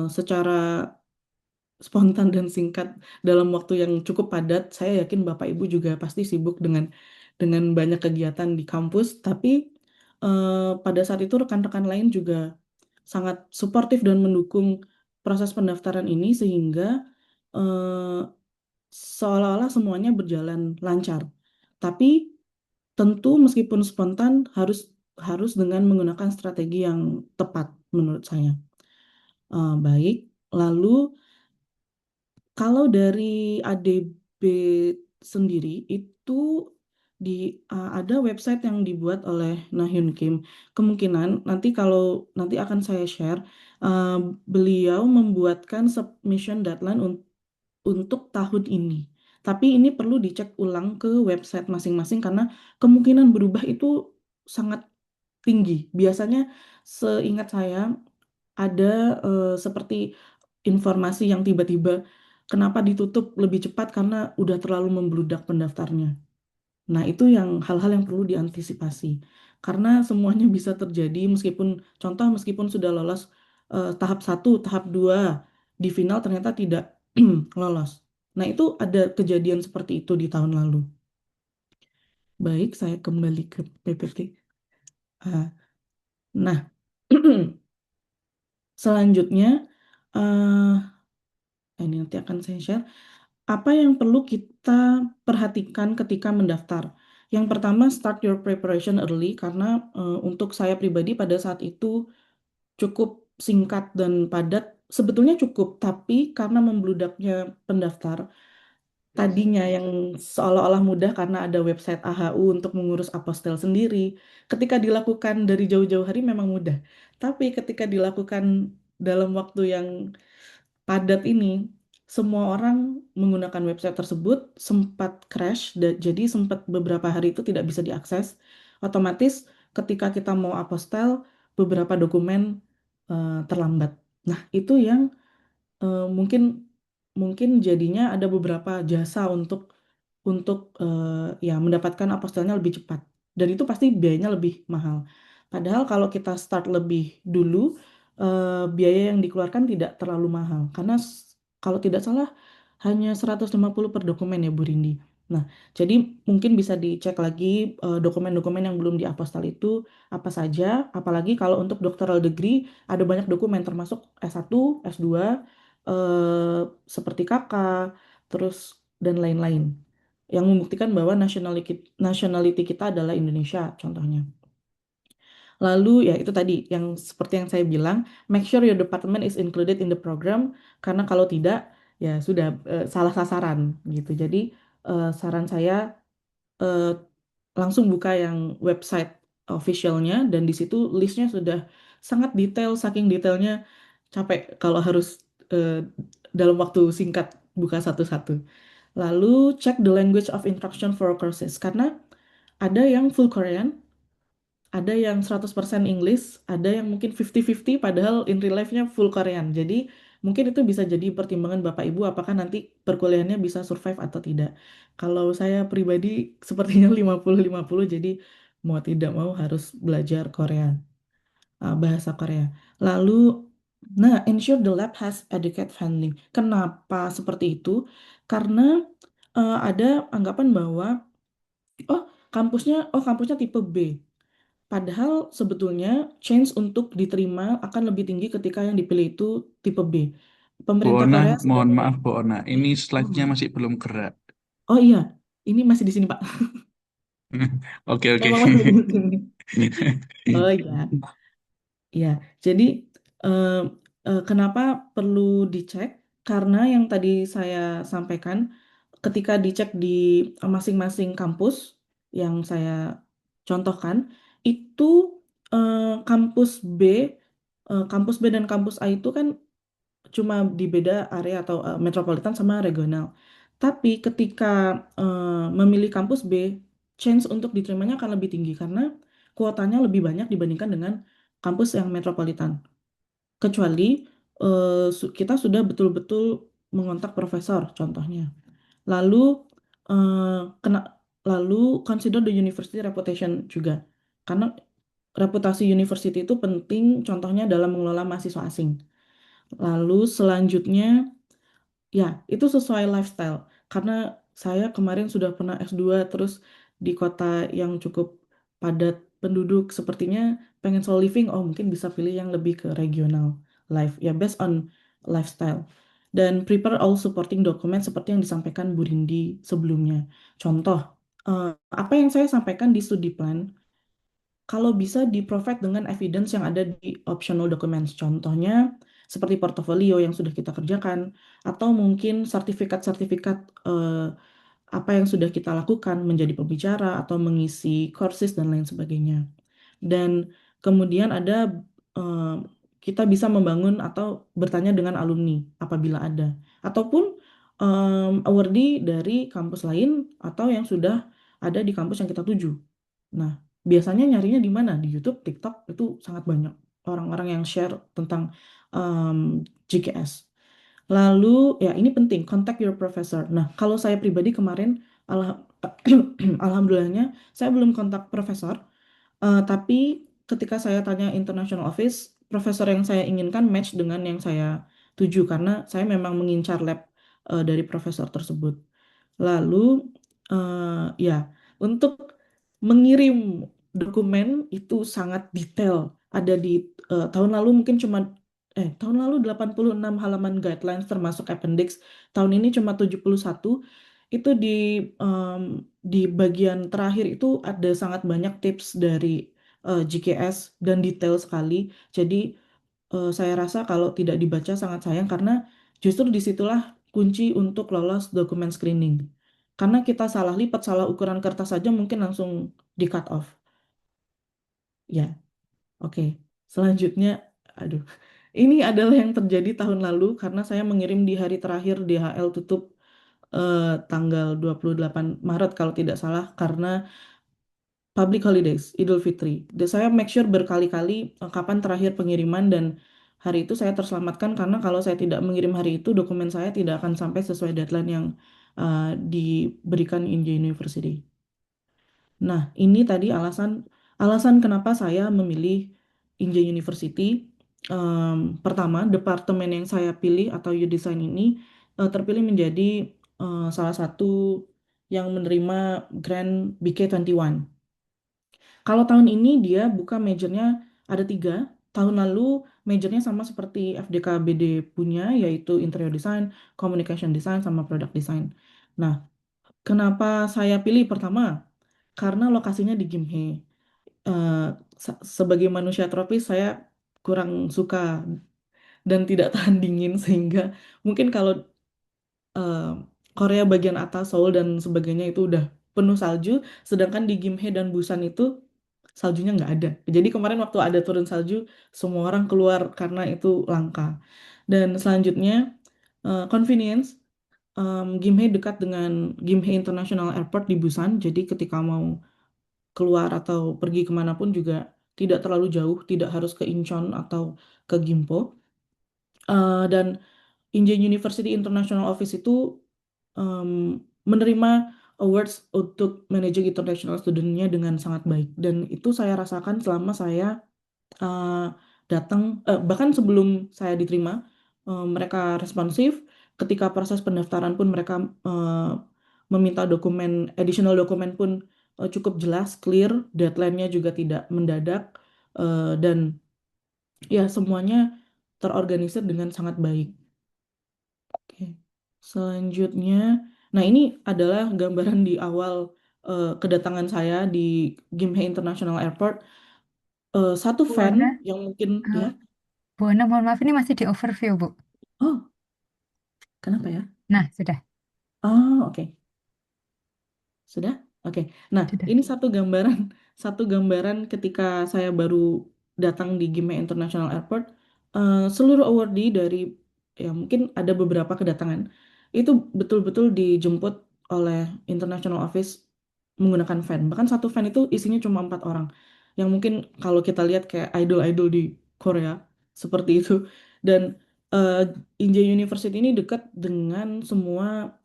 secara spontan dan singkat dalam waktu yang cukup padat, saya yakin Bapak Ibu juga pasti sibuk dengan dengan banyak kegiatan di kampus, tapi pada saat itu rekan-rekan lain juga sangat suportif dan mendukung proses pendaftaran ini sehingga eh, seolah-olah semuanya berjalan lancar. Tapi tentu meskipun spontan harus harus dengan menggunakan strategi yang tepat menurut saya. Baik, lalu kalau dari ADB sendiri itu di ada website yang dibuat oleh Nahyun Kim. Kemungkinan nanti kalau nanti akan saya share, uh, beliau membuatkan submission deadline untuk tahun ini. Tapi ini perlu dicek ulang ke website masing-masing karena kemungkinan berubah itu sangat tinggi. Biasanya seingat saya ada seperti informasi yang tiba-tiba kenapa ditutup lebih cepat karena udah terlalu membludak pendaftarnya. Nah, itu yang hal-hal yang perlu diantisipasi. Karena semuanya bisa terjadi meskipun sudah lolos tahap 1, tahap 2 di final ternyata tidak lolos. Nah, itu ada kejadian seperti itu di tahun lalu. Baik, saya kembali ke PPT. Ah, Nah, selanjutnya ini nanti akan saya share. Apa yang perlu kita perhatikan ketika mendaftar? Yang pertama, start your preparation early karena untuk saya pribadi pada saat itu cukup singkat dan padat. Sebetulnya cukup, tapi karena membludaknya pendaftar, tadinya yang seolah-olah mudah karena ada website AHU untuk mengurus apostel sendiri. Ketika dilakukan dari jauh-jauh hari memang mudah, tapi ketika dilakukan dalam waktu yang padat ini, semua orang menggunakan website tersebut sempat crash, jadi sempat beberapa hari itu tidak bisa diakses. Otomatis ketika kita mau apostel, beberapa dokumen terlambat. Nah, itu yang mungkin mungkin jadinya ada beberapa jasa untuk ya mendapatkan apostelnya lebih cepat. Dan itu pasti biayanya lebih mahal. Padahal kalau kita start lebih dulu, biaya yang dikeluarkan tidak terlalu mahal. Karena kalau tidak salah hanya 150 per dokumen ya Bu Rindi. Nah, jadi mungkin bisa dicek lagi dokumen-dokumen yang belum diapostal itu apa saja. Apalagi kalau untuk doctoral degree ada banyak dokumen termasuk S1, S2, eh, seperti kakak, terus dan lain-lain yang membuktikan bahwa nationality kita adalah Indonesia contohnya. Lalu ya itu tadi yang seperti yang saya bilang, make sure your department is included in the program karena kalau tidak ya sudah salah sasaran gitu. Jadi saran saya eh, langsung buka yang website officialnya dan di situ listnya sudah sangat detail, saking detailnya capek kalau harus eh, dalam waktu singkat buka satu-satu. Lalu check the language of instruction for courses karena ada yang full Korean, ada yang 100% English, ada yang mungkin 50-50 padahal in real life-nya full Korean. Jadi mungkin itu bisa jadi pertimbangan Bapak Ibu apakah nanti perkuliahannya bisa survive atau tidak. Kalau saya pribadi sepertinya 50-50 jadi mau tidak mau harus belajar Korea, bahasa Korea. Lalu ensure the lab has adequate funding. Kenapa seperti itu? Karena ada anggapan bahwa oh kampusnya tipe B. Padahal sebetulnya chance untuk diterima akan lebih tinggi ketika yang dipilih itu tipe B. Bu Pemerintah Ona, Korea sudah... mohon maaf Bu Ona, ini slide-nya Hmm. masih belum gerak. Oh iya, ini masih di sini Pak. Oke, oke. Memang masih di sini. Oh iya, iya. Jadi eh, kenapa perlu dicek? Karena yang tadi saya sampaikan, ketika dicek di masing-masing kampus yang saya contohkan, itu eh, kampus B, kampus B dan kampus A itu kan cuma di beda area atau metropolitan sama regional. Tapi ketika memilih kampus B, chance untuk diterimanya akan lebih tinggi karena kuotanya lebih banyak dibandingkan dengan kampus yang metropolitan. Kecuali kita sudah betul-betul mengontak profesor, contohnya. Lalu eh, kena lalu consider the university reputation juga. Karena reputasi university itu penting contohnya dalam mengelola mahasiswa asing. Lalu selanjutnya ya itu sesuai lifestyle. Karena saya kemarin sudah pernah S2 terus di kota yang cukup padat penduduk sepertinya pengen solo living, oh mungkin bisa pilih yang lebih ke regional life ya based on lifestyle. Dan prepare all supporting document seperti yang disampaikan Bu Rindi sebelumnya. Contoh, apa yang saya sampaikan di studi plan kalau bisa di-provide dengan evidence yang ada di optional documents. Contohnya seperti portofolio yang sudah kita kerjakan, atau mungkin sertifikat-sertifikat apa yang sudah kita lakukan menjadi pembicara atau mengisi courses dan lain sebagainya. Dan kemudian ada eh, kita bisa membangun atau bertanya dengan alumni apabila ada, ataupun awardee dari kampus lain atau yang sudah ada di kampus yang kita tuju. Nah, biasanya nyarinya di mana? Di YouTube, TikTok itu sangat banyak orang-orang yang share tentang em, GKS. Lalu ya ini penting, contact your professor. Nah, kalau saya pribadi kemarin alha- alhamdulillahnya saya belum kontak profesor. Tapi ketika saya tanya international office, profesor yang saya inginkan match dengan yang saya tuju karena saya memang mengincar lab dari profesor tersebut. Lalu ya untuk mengirim dokumen itu sangat detail. Ada di tahun lalu mungkin cuma tahun lalu 86 halaman guidelines termasuk appendix. Tahun ini cuma 71. Itu em, di bagian terakhir itu ada sangat banyak tips dari GKS dan detail sekali. Jadi saya rasa kalau tidak dibaca sangat sayang karena justru disitulah kunci untuk lolos dokumen screening. Karena kita salah lipat, salah ukuran kertas saja mungkin langsung di cut off. Ya, oke. Selanjutnya, aduh, ini adalah yang terjadi tahun lalu karena saya mengirim di hari terakhir DHL tutup eh, tanggal 28 Maret kalau tidak salah karena public holidays, Idul Fitri. Dan saya make sure berkali-kali kapan terakhir pengiriman dan hari itu saya terselamatkan karena kalau saya tidak mengirim hari itu dokumen saya tidak akan sampai sesuai deadline yang diberikan India University. Nah, ini tadi alasan alasan kenapa saya memilih India University. Pertama, departemen yang saya pilih atau U-Design ini terpilih menjadi salah satu yang menerima grant BK21. Kalau tahun ini dia buka majornya ada 3. Tahun lalu majornya sama seperti FDKBD punya, yaitu Interior Design, Communication Design, sama Product Design. Nah, kenapa saya pilih pertama? Karena lokasinya di Gimhae. Eh, sebagai manusia tropis, saya kurang suka dan tidak tahan dingin, sehingga mungkin kalau eh, Korea bagian atas, Seoul dan sebagainya itu udah penuh salju, sedangkan di Gimhae dan Busan itu saljunya nggak ada. Jadi kemarin waktu ada turun salju, semua orang keluar karena itu langka. Dan selanjutnya, convenience. Gimhae dekat dengan Gimhae International Airport di Busan, jadi ketika mau keluar atau pergi kemanapun juga tidak terlalu jauh, tidak harus ke Incheon atau ke Gimpo. Dan Incheon University International Office itu em, menerima awards untuk managing international student-nya dengan sangat baik. Dan itu saya rasakan selama saya eh, datang, bahkan sebelum saya diterima, mereka responsif. Ketika proses pendaftaran pun mereka eh, meminta dokumen, additional dokumen pun cukup jelas, clear, deadline-nya juga tidak mendadak, dan ya semuanya terorganisir dengan sangat baik. Oke, selanjutnya, nah ini adalah gambaran di awal kedatangan saya di Gimhae International Airport. Satu Bu fan Ana, yang mungkin ya, Bu Ana, mohon maaf ini masih di overview, Bu. oh kenapa ya? Nah, sudah, Oh oke. Sudah? Oke. Nah, sudah. ini satu gambaran, satu gambaran ketika saya baru datang di Gimhae International Airport. Seluruh awardee dari ya mungkin ada beberapa kedatangan itu betul-betul dijemput oleh International Office menggunakan van. Bahkan satu van itu isinya cuma 4 orang. Yang mungkin kalau kita lihat kayak idol-idol di Korea seperti itu. Dan uh, Inja University ini dekat dengan semua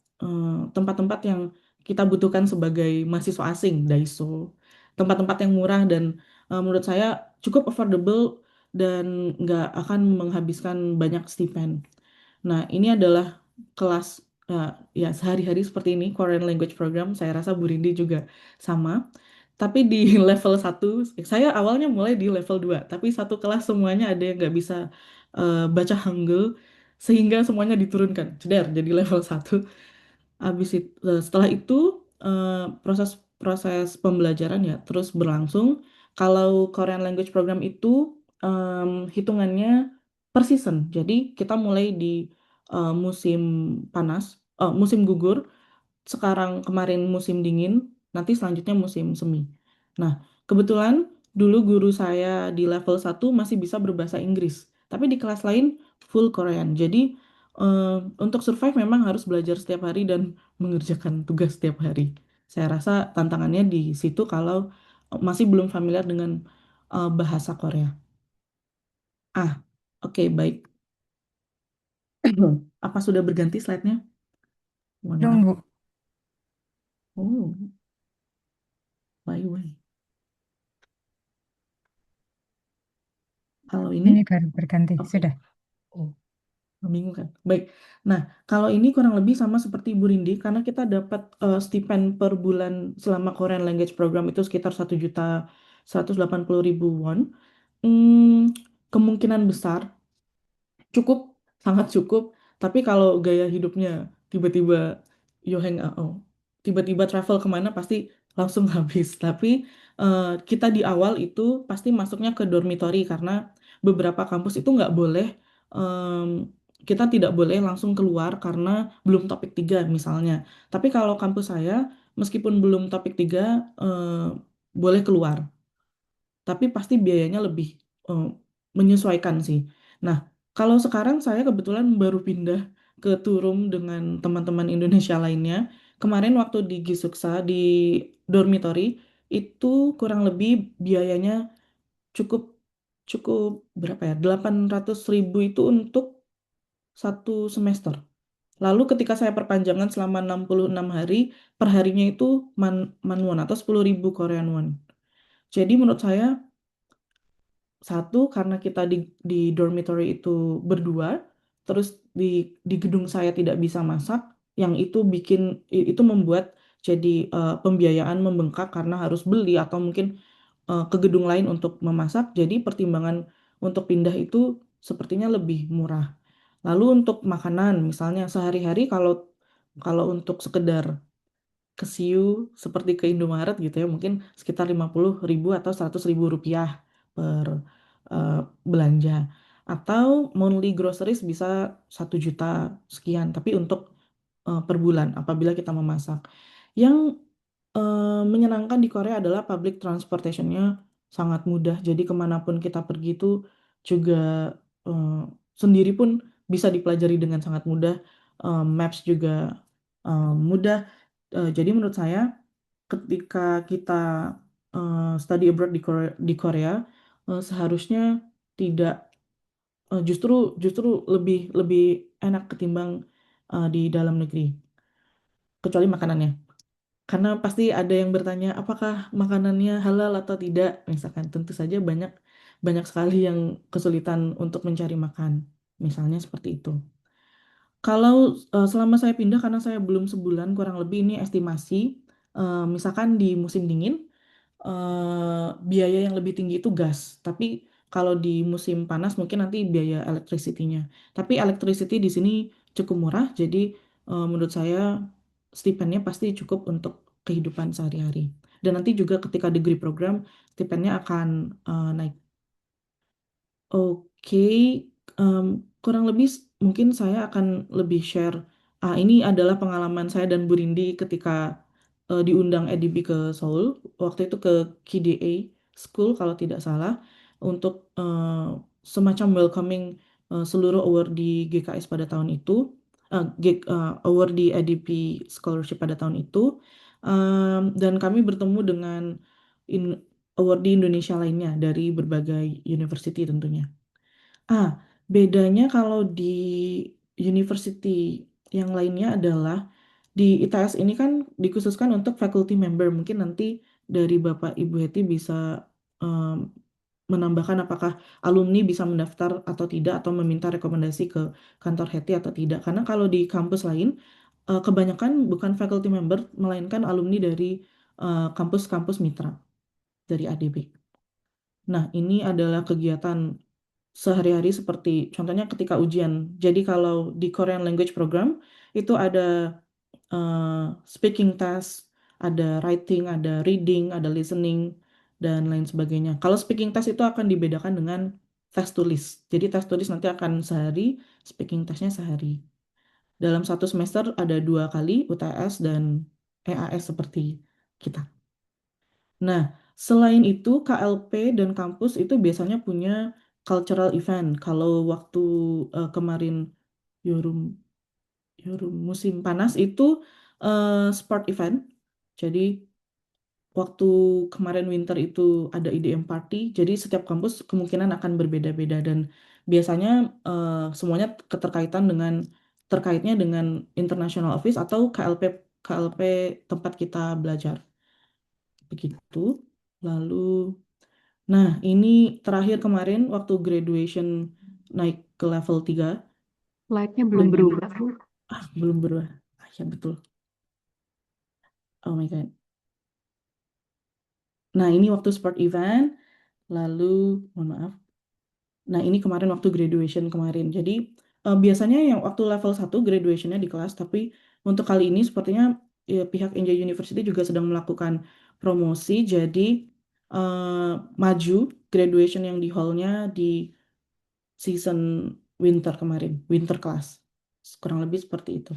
tempat-tempat yang kita butuhkan sebagai mahasiswa asing, Daiso, tempat-tempat yang murah dan menurut saya cukup affordable dan nggak akan menghabiskan banyak stipend. Nah, ini adalah kelas ya sehari-hari seperti ini, Korean Language Program, saya rasa Bu Rindi juga sama. Tapi di level 1, saya awalnya mulai di level 2, tapi satu kelas semuanya ada yang nggak bisa baca Hangul, sehingga semuanya diturunkan, jadi level 1. Setelah itu proses pembelajaran ya terus berlangsung. Kalau Korean Language Program itu hitungannya per season. Jadi kita mulai di musim panas, musim gugur, sekarang kemarin musim dingin, nanti selanjutnya musim semi. Nah, kebetulan dulu guru saya di level 1 masih bisa berbahasa Inggris, tapi di kelas lain full Korean. Jadi untuk survive memang harus belajar setiap hari dan mengerjakan tugas setiap hari. Saya rasa tantangannya di situ kalau masih belum familiar dengan bahasa Korea. Oke, baik. Apa sudah berganti slide-nya? Mohon Belum, maaf. Bu. Oh, why? Kalau ini, Ini baru berganti. oke. Sudah. Oh, membingungkan. Baik. Nah, kalau ini kurang lebih sama seperti Bu Rindi, karena kita dapat stipend per bulan selama Korean Language Program itu sekitar 1.180.000 won. Kemungkinan besar cukup, sangat cukup. Tapi kalau gaya hidupnya tiba-tiba tiba-tiba travel kemana pasti langsung habis. Tapi kita di awal itu pasti masuknya ke dormitory karena beberapa kampus itu nggak boleh, em, kita tidak boleh langsung keluar karena belum topik 3 misalnya. Tapi kalau kampus saya meskipun belum topik 3 boleh keluar, tapi pasti biayanya lebih eh, menyesuaikan sih. Nah, kalau sekarang saya kebetulan baru pindah ke Turum dengan teman-teman Indonesia lainnya. Kemarin waktu di Gisuksa di dormitory itu kurang lebih biayanya cukup cukup berapa ya? 800.000 itu untuk 1 semester. Lalu ketika saya perpanjangan selama 66 hari, perharinya itu man won atau 10.000 Korean won. Jadi menurut saya, satu, karena kita di dormitory itu berdua, terus di gedung saya tidak bisa masak, yang itu itu membuat jadi pembiayaan membengkak karena harus beli atau mungkin ke gedung lain untuk memasak. Jadi pertimbangan untuk pindah itu sepertinya lebih murah. Lalu untuk makanan, misalnya sehari-hari kalau kalau untuk sekedar ke Siu seperti ke Indomaret gitu ya, mungkin sekitar 50.000 atau 100.000 rupiah per eh, belanja. Atau monthly groceries bisa 1 juta sekian, tapi untuk per bulan apabila kita memasak. Yang menyenangkan di Korea adalah public transportation-nya sangat mudah. Jadi kemanapun kita pergi itu juga eh, sendiri pun bisa dipelajari dengan sangat mudah. Maps juga mudah. Jadi menurut saya ketika kita study abroad di Korea, seharusnya tidak justru justru lebih lebih enak ketimbang di dalam negeri, kecuali makanannya. Karena pasti ada yang bertanya apakah makanannya halal atau tidak. Misalkan tentu saja banyak banyak sekali yang kesulitan untuk mencari makan. Misalnya seperti itu. Kalau selama saya pindah, karena saya belum sebulan, kurang lebih ini estimasi. Misalkan di musim dingin, biaya yang lebih tinggi itu gas. Tapi kalau di musim panas mungkin nanti biaya electricity-nya. Tapi electricity di sini cukup murah, jadi menurut saya stipendnya pasti cukup untuk kehidupan sehari-hari. Dan nanti juga ketika degree program, stipendnya akan naik. Oke, em, kurang lebih mungkin saya akan lebih share. Ini adalah pengalaman saya dan Bu Rindi ketika diundang EDB ke Seoul. Waktu itu ke KDA School kalau tidak salah untuk semacam welcoming seluruh award di GKS pada tahun itu, award di EDP Scholarship pada tahun itu. Dan kami bertemu dengan in, award di Indonesia lainnya dari berbagai university tentunya. Ah, Bedanya kalau di university yang lainnya adalah di ITS ini kan dikhususkan untuk faculty member. Mungkin nanti dari Bapak Ibu Heti bisa em, menambahkan apakah alumni bisa mendaftar atau tidak atau meminta rekomendasi ke kantor Heti atau tidak. Karena kalau di kampus lain kebanyakan bukan faculty member, melainkan alumni dari kampus-kampus mitra dari ADB. Nah, ini adalah kegiatan sehari-hari seperti contohnya ketika ujian. Jadi kalau di Korean Language Program itu ada speaking test, ada writing, ada reading, ada listening, dan lain sebagainya. Kalau speaking test itu akan dibedakan dengan tes tulis. Jadi tes tulis nanti akan sehari, speaking testnya sehari. Dalam satu semester ada 2 kali UTS dan EAS seperti kita. Nah, selain itu KLP dan kampus itu biasanya punya cultural event. Kalau waktu kemarin Yorum musim panas itu sport event. Jadi waktu kemarin winter itu ada IDM party. Jadi setiap kampus kemungkinan akan berbeda-beda dan biasanya semuanya terkaitnya dengan International Office atau KLP tempat kita belajar. Begitu. Lalu, nah ini terakhir kemarin waktu graduation naik ke level 3 Slide-nya belum dengan berubah, Bu. belum berubah. Ya betul. Oh my God. Nah, ini waktu sport event, lalu mohon maaf. Nah, ini kemarin waktu graduation kemarin. Jadi, biasanya yang waktu level 1 graduation-nya di kelas, tapi untuk kali ini sepertinya pihak Enjoy University juga sedang melakukan promosi, jadi maju graduation yang di hall-nya di season winter kemarin, winter class. Kurang lebih seperti itu.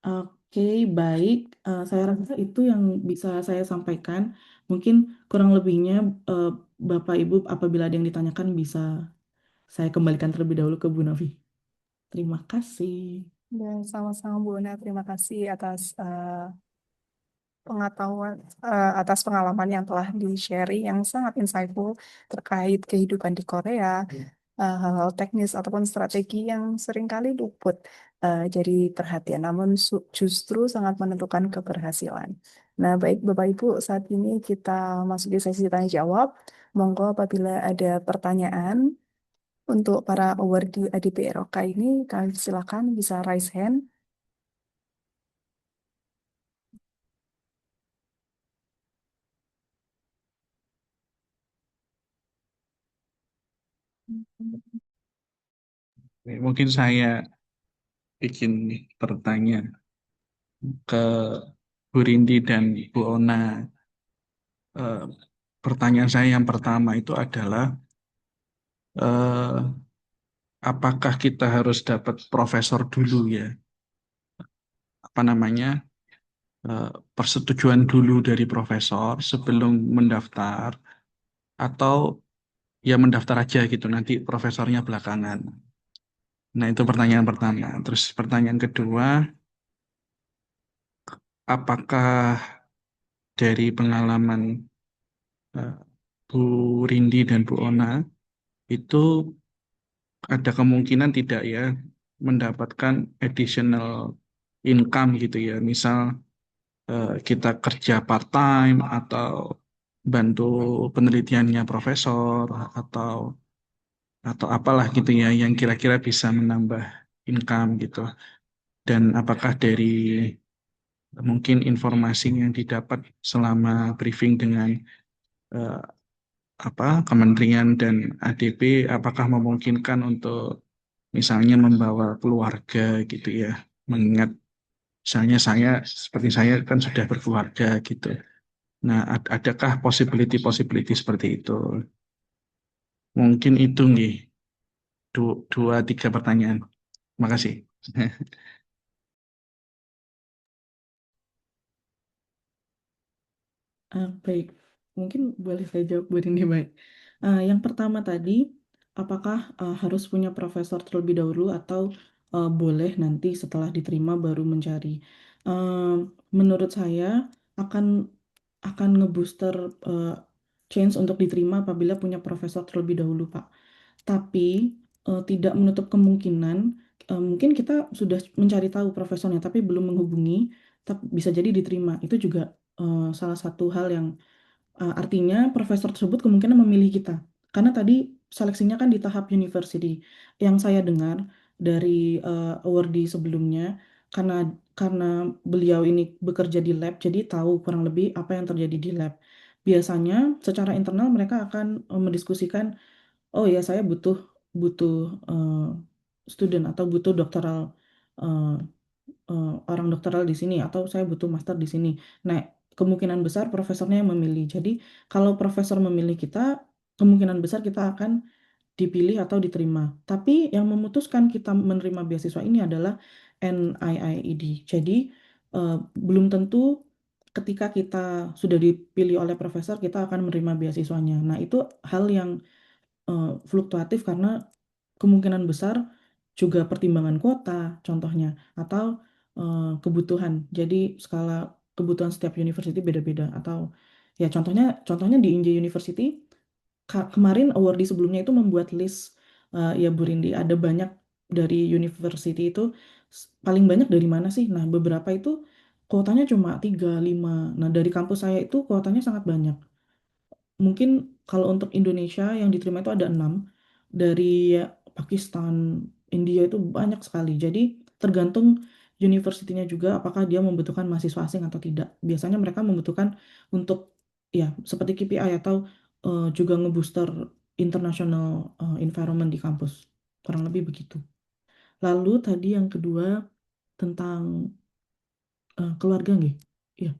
Oke, baik. Saya rasa itu yang bisa saya sampaikan. Mungkin kurang lebihnya Bapak Ibu apabila ada yang ditanyakan bisa saya kembalikan terlebih dahulu ke Bu Novi. Terima kasih. Dan sama-sama Bu Una, terima kasih atas pengetahuan, atas pengalaman yang telah di-sharing yang sangat insightful terkait kehidupan di Korea, hal-hal teknis ataupun strategi yang seringkali luput jadi perhatian, namun justru sangat menentukan keberhasilan. Nah, baik Bapak Ibu, saat ini kita masuk di sesi tanya jawab. Monggo apabila ada pertanyaan untuk para awardee ADP ROK ini, kami silakan bisa raise hand. Mungkin saya bikin bertanya ke Bu Rindi dan Bu Ona. Eh, Pertanyaan saya yang pertama itu adalah eh, apakah kita harus dapat profesor dulu ya? Apa namanya? Persetujuan dulu dari profesor sebelum mendaftar atau ya mendaftar aja gitu nanti profesornya belakangan. Nah, itu pertanyaan pertama. Terus pertanyaan kedua, apakah dari pengalaman eh, Bu Rindi dan Bu Ona itu ada kemungkinan tidak ya mendapatkan additional income gitu ya, misal kita kerja part-time atau bantu penelitiannya profesor atau apalah gitu ya yang kira-kira bisa menambah income gitu. Dan apakah dari mungkin informasi yang didapat selama briefing dengan eh, kementerian dan ADB apakah memungkinkan untuk misalnya membawa keluarga gitu ya, mengingat misalnya seperti saya kan sudah berkeluarga gitu. Nah, adakah possibility seperti itu? Mungkin itu nih dua tiga pertanyaan. Terima kasih. Baik, mungkin boleh saya jawab Bu Rindi, baik. Yang pertama tadi, apakah harus punya profesor terlebih dahulu atau boleh nanti setelah diterima baru mencari? Menurut saya akan ngebooster chance untuk diterima apabila punya profesor terlebih dahulu, Pak. Tapi tidak menutup kemungkinan mungkin kita sudah mencari tahu profesornya tapi belum menghubungi, tapi bisa jadi diterima. Itu juga salah satu hal yang artinya profesor tersebut kemungkinan memilih kita. Karena tadi seleksinya kan di tahap university. Yang saya dengar dari awardee sebelumnya karena beliau ini bekerja di lab, jadi tahu kurang lebih apa yang terjadi di lab. Biasanya secara internal mereka akan mendiskusikan, oh ya saya butuh butuh student atau butuh doktoral eh, orang doktoral di sini atau saya butuh master di sini. Nah, kemungkinan besar profesornya yang memilih. Jadi, kalau profesor memilih kita, kemungkinan besar kita akan dipilih atau diterima. Tapi yang memutuskan kita menerima beasiswa ini adalah NIIED. Jadi, belum tentu ketika kita sudah dipilih oleh profesor, kita akan menerima beasiswanya. Nah, itu hal yang fluktuatif karena kemungkinan besar juga pertimbangan kuota, contohnya, atau kebutuhan. Jadi skala kebutuhan setiap university beda-beda. Atau ya contohnya di Inja University kemarin awardee sebelumnya itu membuat list, ya Bu Rindi, ada banyak dari university itu, paling banyak dari mana sih? Nah, beberapa itu kuotanya cuma 3 5. Nah, dari kampus saya itu kuotanya sangat banyak. Mungkin kalau untuk Indonesia yang diterima itu ada 6. Dari Pakistan, India itu banyak sekali. Jadi tergantung universitinya juga apakah dia membutuhkan mahasiswa asing atau tidak. Biasanya mereka membutuhkan untuk ya seperti KPI atau juga ngebooster international environment di kampus. Kurang lebih begitu. Lalu tadi yang kedua tentang keluarga nggih. Iya,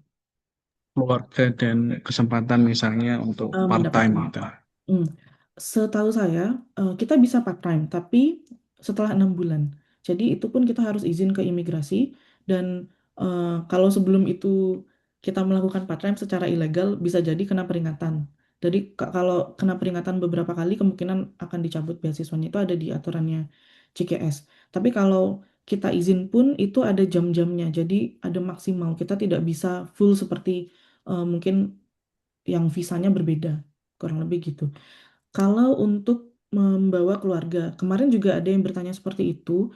Keluarga dan kesempatan misalnya untuk part-time mendapatkan. gitu. Hmm. Setahu saya, kita bisa part-time, tapi setelah 6 bulan. Jadi itu pun kita harus izin ke imigrasi, dan kalau sebelum itu kita melakukan part-time secara ilegal, bisa jadi kena peringatan. Jadi kalau kena peringatan beberapa kali, kemungkinan akan dicabut beasiswanya, itu ada di aturannya CKS. Tapi kalau kita izin pun itu ada jam-jamnya, jadi ada maksimal. Kita tidak bisa full seperti mungkin yang visanya berbeda, kurang lebih gitu. Kalau untuk membawa keluarga, kemarin juga ada yang bertanya seperti itu.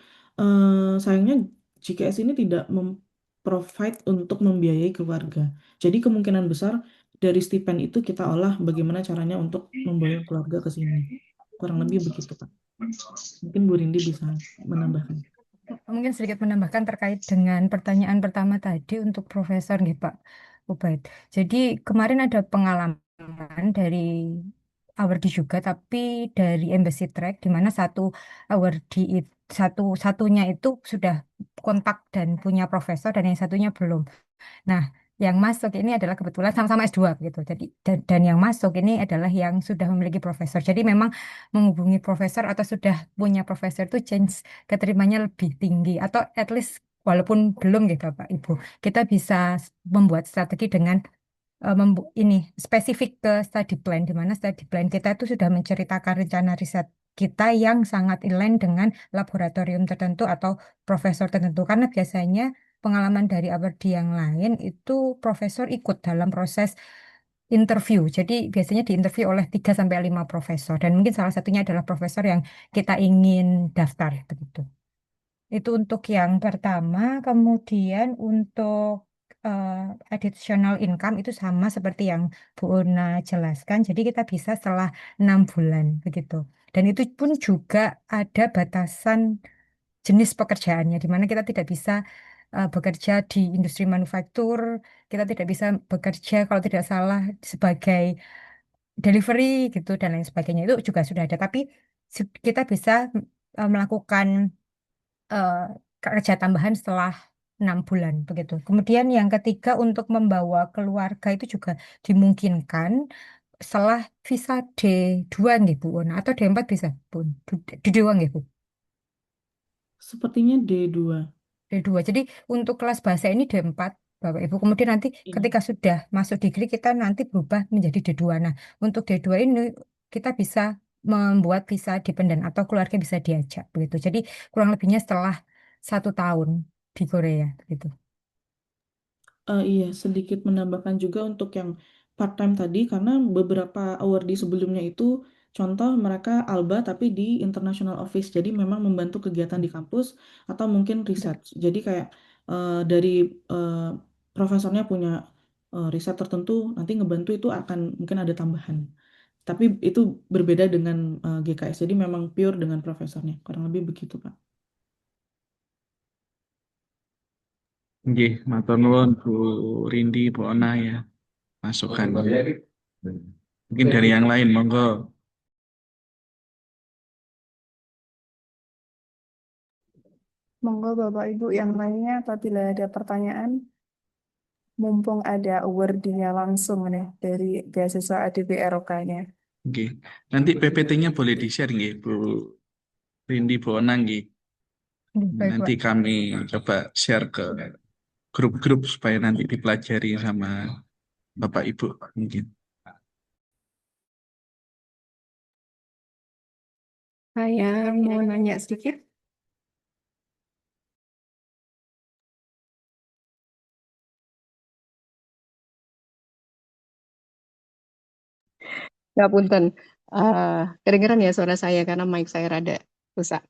Sayangnya GKS ini tidak memprovide untuk membiayai keluarga. Jadi kemungkinan besar dari stipend itu kita olah bagaimana caranya untuk membawa keluarga ke sini. Kurang lebih begitu, Pak. Mungkin Bu Rindi bisa menambahkan. Mungkin sedikit menambahkan terkait dengan pertanyaan pertama tadi untuk Profesor nggih Pak Ubaid. Jadi kemarin ada pengalaman dari awardee juga, tapi dari Embassy Track di mana satu awardee satunya itu sudah kontak dan punya profesor dan yang satunya belum. Nah, yang masuk ini adalah kebetulan sama-sama S2 gitu. Jadi dan yang masuk ini adalah yang sudah memiliki profesor. Jadi memang menghubungi profesor atau sudah punya profesor itu chance keterimanya lebih tinggi atau at least walaupun belum gitu Pak Ibu. Kita bisa membuat strategi dengan ini spesifik ke study plan di mana study plan kita itu sudah menceritakan rencana riset kita yang sangat inline dengan laboratorium tertentu atau profesor tertentu karena biasanya pengalaman dari awardee yang lain itu profesor ikut dalam proses interview. Jadi biasanya diinterview oleh 3 sampai 5 profesor dan mungkin salah satunya adalah profesor yang kita ingin daftar begitu. Itu untuk yang pertama, kemudian untuk eh, additional income itu sama seperti yang Bu Una jelaskan. Jadi kita bisa setelah 6 bulan begitu. Dan itu pun juga ada batasan jenis pekerjaannya, di mana kita tidak bisa bekerja di industri manufaktur, kita tidak bisa bekerja kalau tidak salah sebagai delivery gitu dan lain sebagainya itu juga sudah ada. Tapi kita bisa melakukan eh, kerja tambahan setelah 6 bulan begitu. Kemudian yang ketiga untuk membawa keluarga itu juga dimungkinkan setelah visa D2 nggih Bu Ona atau D4 bisa pun. D2 nggih Bu. Sepertinya D2. D2. Jadi untuk kelas bahasa ini D4 Bapak Ibu. Kemudian nanti Iya. ketika sudah masuk degree kita nanti berubah menjadi D2. Nah, untuk D2 ini kita bisa membuat visa dependen atau keluarga bisa diajak begitu. Jadi kurang lebihnya setelah 1 tahun di Korea gitu. Iya, sedikit menambahkan juga untuk yang part-time tadi, karena beberapa awardee sebelumnya itu, contoh mereka ALBA tapi di International Office, jadi memang membantu kegiatan di kampus atau mungkin riset. Jadi kayak dari eh, profesornya punya riset tertentu, nanti ngebantu itu akan mungkin ada tambahan. Tapi itu berbeda dengan GKS, jadi memang pure dengan profesornya, kurang lebih begitu, Pak. Nggih, matur nuwun Bu Rindi, Bu Ona ya, masukan. Mungkin dari yang lain, monggo. Monggo Bapak Ibu yang lainnya apabila ada pertanyaan, mumpung ada awardnya langsung nih dari beasiswa ADPROK-nya. Nggih. Nanti PPT-nya boleh di-share nggih, Bu Rindi, Bu Ona nggih. Baik, Nanti Pak. kami coba share ke grup-grup supaya nanti dipelajari sama Bapak Ibu mungkin. Saya mau nanya sedikit. Ya punten, kedengeran ya suara saya karena mic saya rada rusak.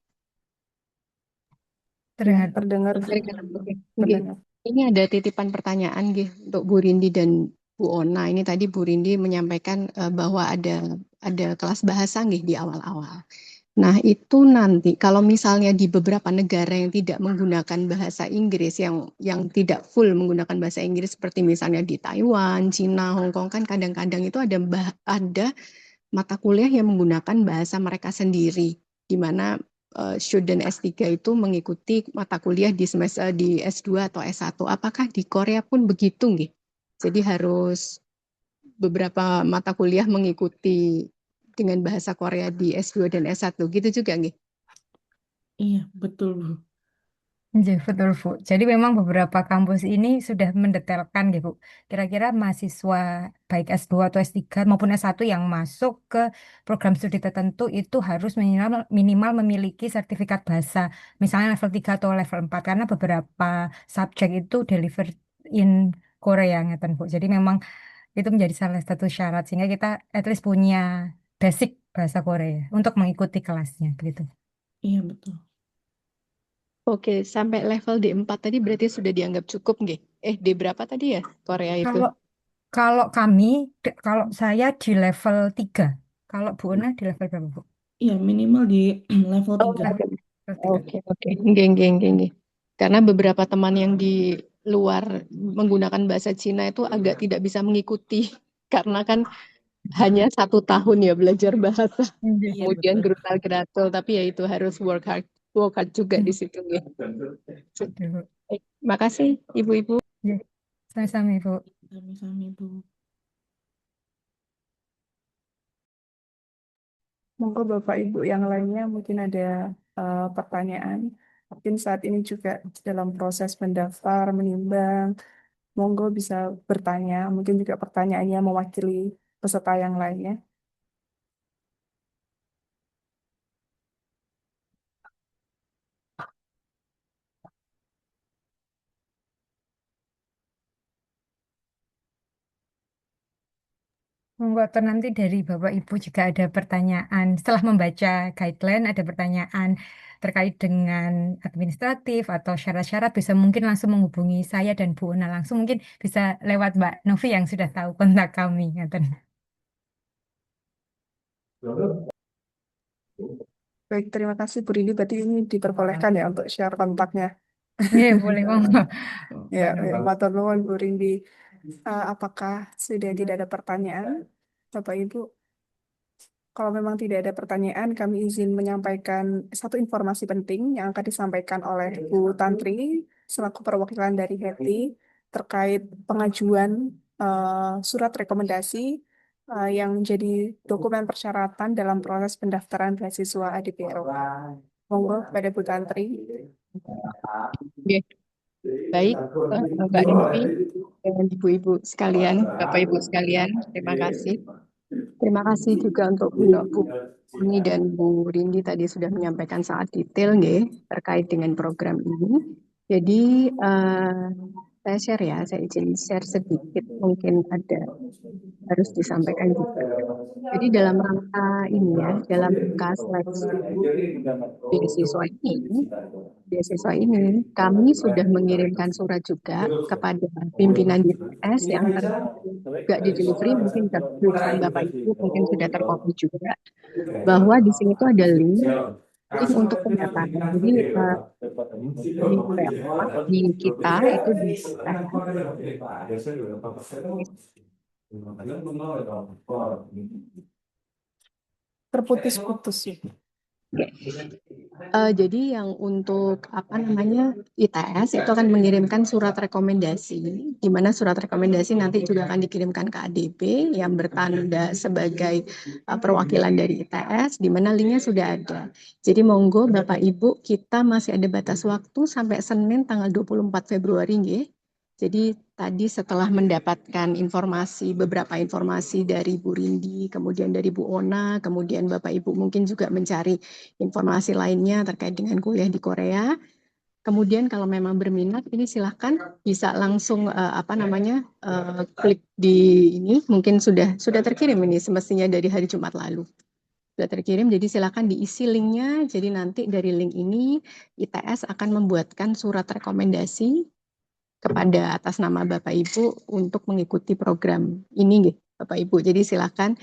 Terdengar, Pak. Terdengar. Kedengeran, oke. Nggih. Terdengar. Ini ada titipan pertanyaan nggih untuk Bu Rindi dan Bu Ona. Ini tadi Bu Rindi menyampaikan bahwa ada kelas bahasa nggih di awal-awal. Nah, itu nanti kalau misalnya di beberapa negara yang tidak menggunakan bahasa Inggris, yang tidak full menggunakan bahasa Inggris seperti misalnya di Taiwan, Cina, Hong Kong, kan kadang-kadang itu ada mata kuliah yang menggunakan bahasa mereka sendiri, di mana student S3 itu mengikuti mata kuliah di semester di S2 atau S1. Apakah di Korea pun begitu nggih? Jadi harus beberapa mata kuliah mengikuti dengan bahasa Korea di S2 dan S1 gitu juga nggih? Iya, betul Bu. Iya, betul, Bu. Jadi memang beberapa kampus ini sudah mendetailkan gitu. Kira-kira mahasiswa baik S2 atau S3 maupun S1 yang masuk ke program studi tertentu itu harus minimal memiliki sertifikat bahasa. Misalnya level 3 atau level 4 karena beberapa subjek itu deliver in Korea ngeten, Bu. Jadi memang itu menjadi salah satu syarat sehingga kita at least punya basic bahasa Korea untuk mengikuti kelasnya gitu. Iya, betul. Oke, sampai level D4 tadi berarti sudah dianggap cukup nggih? D berapa tadi ya Korea itu? Kalau Kalau kami, kalau saya di level 3. Kalau Bu Una di level berapa, Bu? Iya, minimal di level Oh, 3. Level 3. oke. Nggih, nggih, nggih, nggih. Karena beberapa teman yang di luar menggunakan bahasa Cina itu agak tidak bisa mengikuti karena kan hanya 1 tahun ya belajar bahasa, Iya, Iya, kemudian betul. geruntal-geratul, tapi ya itu harus work hard juga di situ nggih. betul, Bu. Baik, makasih Ibu-ibu. Iya, sama-sama, Ibu. Sami-sami Bu. Monggo Bapak Ibu yang lainnya mungkin ada pertanyaan. Mungkin saat ini juga dalam proses mendaftar, menimbang. Monggo bisa bertanya. Mungkin juga pertanyaannya mewakili peserta yang lainnya. Monggo atau nanti dari Bapak Ibu juga ada pertanyaan. Setelah membaca guideline, ada pertanyaan terkait dengan administratif atau syarat-syarat, bisa mungkin langsung menghubungi saya dan Bu Una langsung. Mungkin bisa lewat Mbak Novi yang sudah tahu kontak kami. Ngaten. Baik, terima kasih Bu Rini. Berarti ini diperbolehkan ya untuk share kontaknya. Iya, boleh, monggo. Ya, Mbak Novi. matur nuwun Bu Rini. Apakah sudah tidak ada pertanyaan, Bapak Ibu? Kalau memang tidak ada pertanyaan, kami izin menyampaikan satu informasi penting yang akan disampaikan oleh Bu Tantri selaku perwakilan dari HETI terkait pengajuan surat rekomendasi yang menjadi dokumen persyaratan dalam proses pendaftaran beasiswa ADPRO. Monggo pada Bu Tantri. Oke, baik, Mbak Novi dan ibu-ibu sekalian, Bapak Ibu sekalian, terima kasih. Terima kasih juga untuk Bu Uni dan Bu Rindi tadi sudah menyampaikan sangat detail nggih terkait dengan program ini. Jadi saya share ya, saya izin share sedikit mungkin ada harus disampaikan juga. Jadi dalam rangka ini ya, dalam rangka seleksi beasiswa ini kami sudah mengirimkan surat juga kepada pimpinan DPS yang juga di delivery mungkin ke jurusan Bapak Ibu mungkin sudah terkopi juga bahwa di sini tuh ada link link untuk pendaftaran. Jadi link WA di kita itu di Terputus-putus ya. Jadi yang untuk apa namanya ITS itu akan mengirimkan surat rekomendasi, di mana surat rekomendasi nanti juga akan dikirimkan ke ADP yang bertanda sebagai perwakilan dari ITS, di mana linknya sudah ada. Jadi monggo Bapak Ibu, kita masih ada batas waktu sampai Senin tanggal 24 Februari nggih. Jadi tadi setelah mendapatkan beberapa informasi dari Bu Rindi, kemudian dari Bu Ona, kemudian Bapak Ibu mungkin juga mencari informasi lainnya terkait dengan kuliah di Korea. Kemudian kalau memang berminat, ini silahkan bisa langsung klik di ini. Mungkin sudah terkirim ini semestinya dari hari Jumat lalu. Sudah terkirim, jadi silahkan diisi linknya. Jadi nanti dari link ini ITS akan membuatkan surat rekomendasi kepada atas nama Bapak Ibu untuk mengikuti program ini, Bapak Ibu. Jadi silakan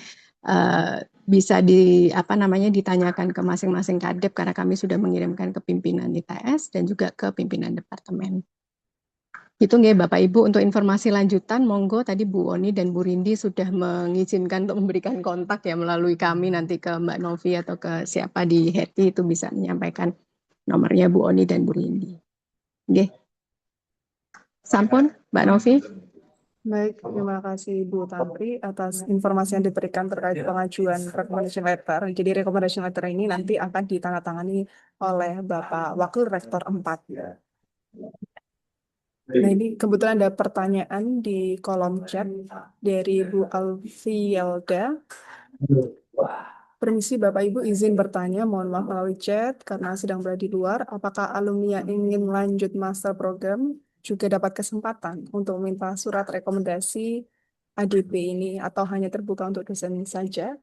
bisa ditanyakan ke masing-masing kadep karena kami sudah mengirimkan ke pimpinan ITS dan juga ke pimpinan departemen. Itu nggih Bapak Ibu, untuk informasi lanjutan monggo tadi Bu Oni dan Bu Rindi sudah mengizinkan untuk memberikan kontak ya melalui kami nanti ke Mbak Novi atau ke siapa di Heti itu bisa menyampaikan nomornya Bu Oni dan Bu Rindi. Nggih. Sampun, Mbak Novi. Baik, terima kasih Bu Tamri atas informasi yang diberikan terkait pengajuan recommendation letter. Jadi recommendation letter ini nanti akan ditandatangani oleh Bapak Wakil Rektor 4. Nah, ini kebetulan ada pertanyaan di kolom chat dari Bu Alfielda. Permisi Bapak Ibu, izin bertanya, mohon maaf melalui chat karena sedang berada di luar. Apakah alumni yang ingin lanjut master program juga dapat kesempatan untuk meminta surat rekomendasi ADP ini atau hanya terbuka untuk dosen saja?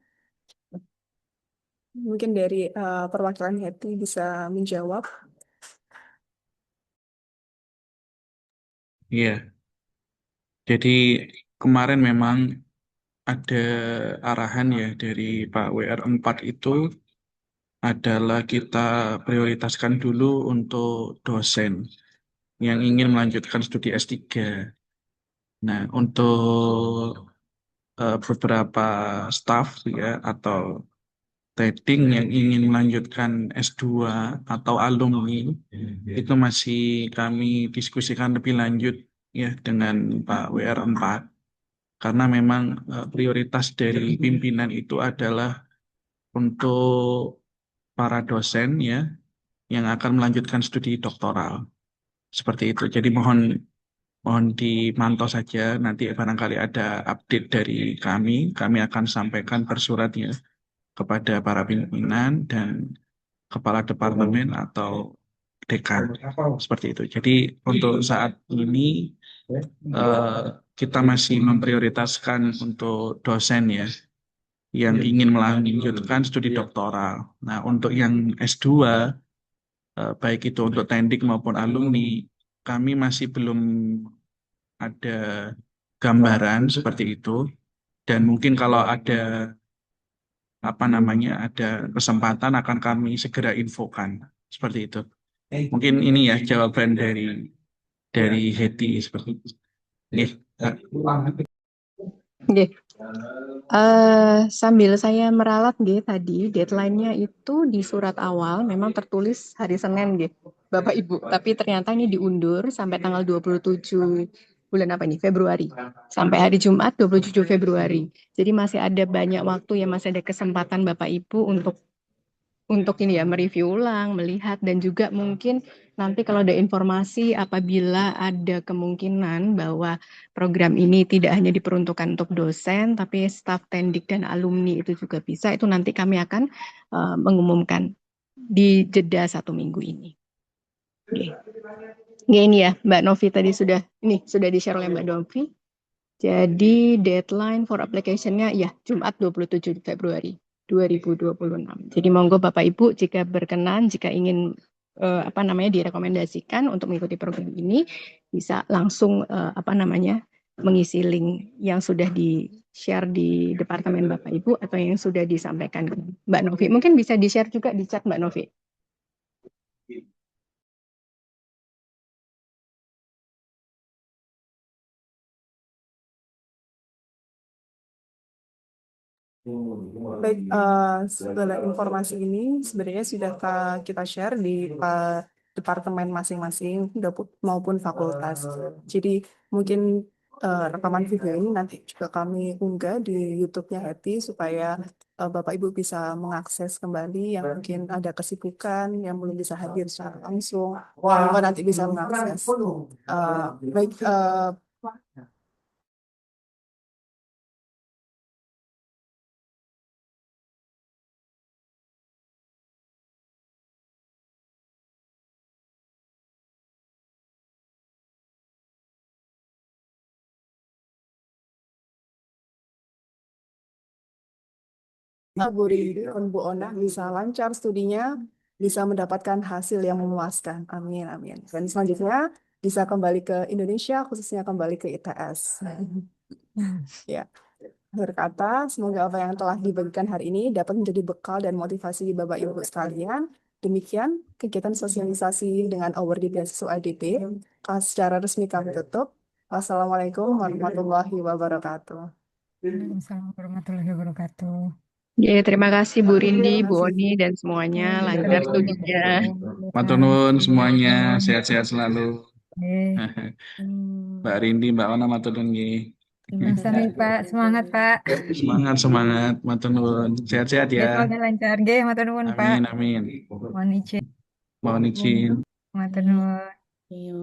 Mungkin dari perwakilan Heti bisa menjawab. Iya, jadi kemarin memang ada arahan ya dari Pak WR4 itu adalah kita prioritaskan dulu untuk dosen yang ingin melanjutkan studi S3. Nah, untuk beberapa staf ya atau trading yang ingin melanjutkan S2 atau alumni itu masih kami diskusikan lebih lanjut ya dengan Pak WR4 karena memang prioritas dari pimpinan itu adalah untuk para dosen ya yang akan melanjutkan studi doktoral seperti itu. Jadi mohon dimantau saja nanti barangkali ada update dari kami akan sampaikan per suratnya kepada para pimpinan dan kepala departemen atau dekan seperti itu. Jadi untuk saat ini kita masih memprioritaskan untuk dosen ya yang ingin melanjutkan studi doktoral. Nah, untuk yang S2 baik itu untuk tendik maupun alumni, kami masih belum ada gambaran seperti itu. Dan mungkin kalau ada ada kesempatan akan kami segera infokan seperti itu. Mungkin ini ya jawaban dari Heti seperti itu. Nih. Nggih. Sambil saya meralat nggih tadi deadline-nya itu di surat awal memang tertulis hari Senin nggih, Bapak Ibu, tapi ternyata ini diundur sampai tanggal 27 bulan apa ini? Februari. Sampai hari Jumat 27 Februari. Jadi masih ada banyak waktu ya, masih ada kesempatan Bapak Ibu untuk ini ya mereview ulang, melihat dan juga mungkin nanti kalau ada informasi apabila ada kemungkinan bahwa program ini tidak hanya diperuntukkan untuk dosen tapi staf tendik dan alumni itu juga bisa, itu nanti kami akan mengumumkan di jeda 1 minggu ini. Oke. Ini ya Mbak Novi tadi sudah di-share oleh Mbak Novi. Jadi deadline for application-nya ya Jumat 27 Februari 2026. Jadi monggo Bapak Ibu jika berkenan, jika ingin direkomendasikan untuk mengikuti program ini bisa langsung mengisi link yang sudah di-share di departemen Bapak Ibu atau yang sudah disampaikan ke Mbak Novi. Mungkin bisa di-share juga di chat Mbak Novi. Baik, segala informasi ini sebenarnya sudah kita share di departemen masing-masing maupun fakultas. Jadi mungkin rekaman video ini nanti juga kami unggah di YouTube-nya Happy supaya Bapak Ibu bisa mengakses kembali yang mungkin ada kesibukan yang belum bisa hadir secara langsung, Bapak nanti bisa mengakses. Baik, Bu Rindi dan Bu Ona bisa lancar studinya, bisa mendapatkan hasil yang memuaskan. Amin, amin. Dan selanjutnya bisa kembali ke Indonesia, khususnya kembali ke ITS. Ya, berkata, semoga apa yang telah dibagikan hari ini dapat menjadi bekal dan motivasi Bapak Ibu sekalian. Demikian kegiatan sosialisasi dengan award di beasiswa ADP. Secara resmi kami tutup. Wassalamualaikum warahmatullahi wabarakatuh. Waalaikumsalam warahmatullahi wabarakatuh. Ya, terima kasih Bu Rindi, Bu Terima Oni, kasih. dan semuanya. Ya, Lancar terima studinya. kasih. Matur nuwun semuanya, sehat-sehat selalu. Mbak Rindi, Mbak Ona, matur nuwun nggih. Sami Pak, semangat Pak. Semangat, semangat, matur nuwun. Sehat-sehat Ya, ya. semoga lancar. Nggih, matur nuwun Pak. Amin, amin. Mohon izin. Mohon izin. Matur nuwun. Iya.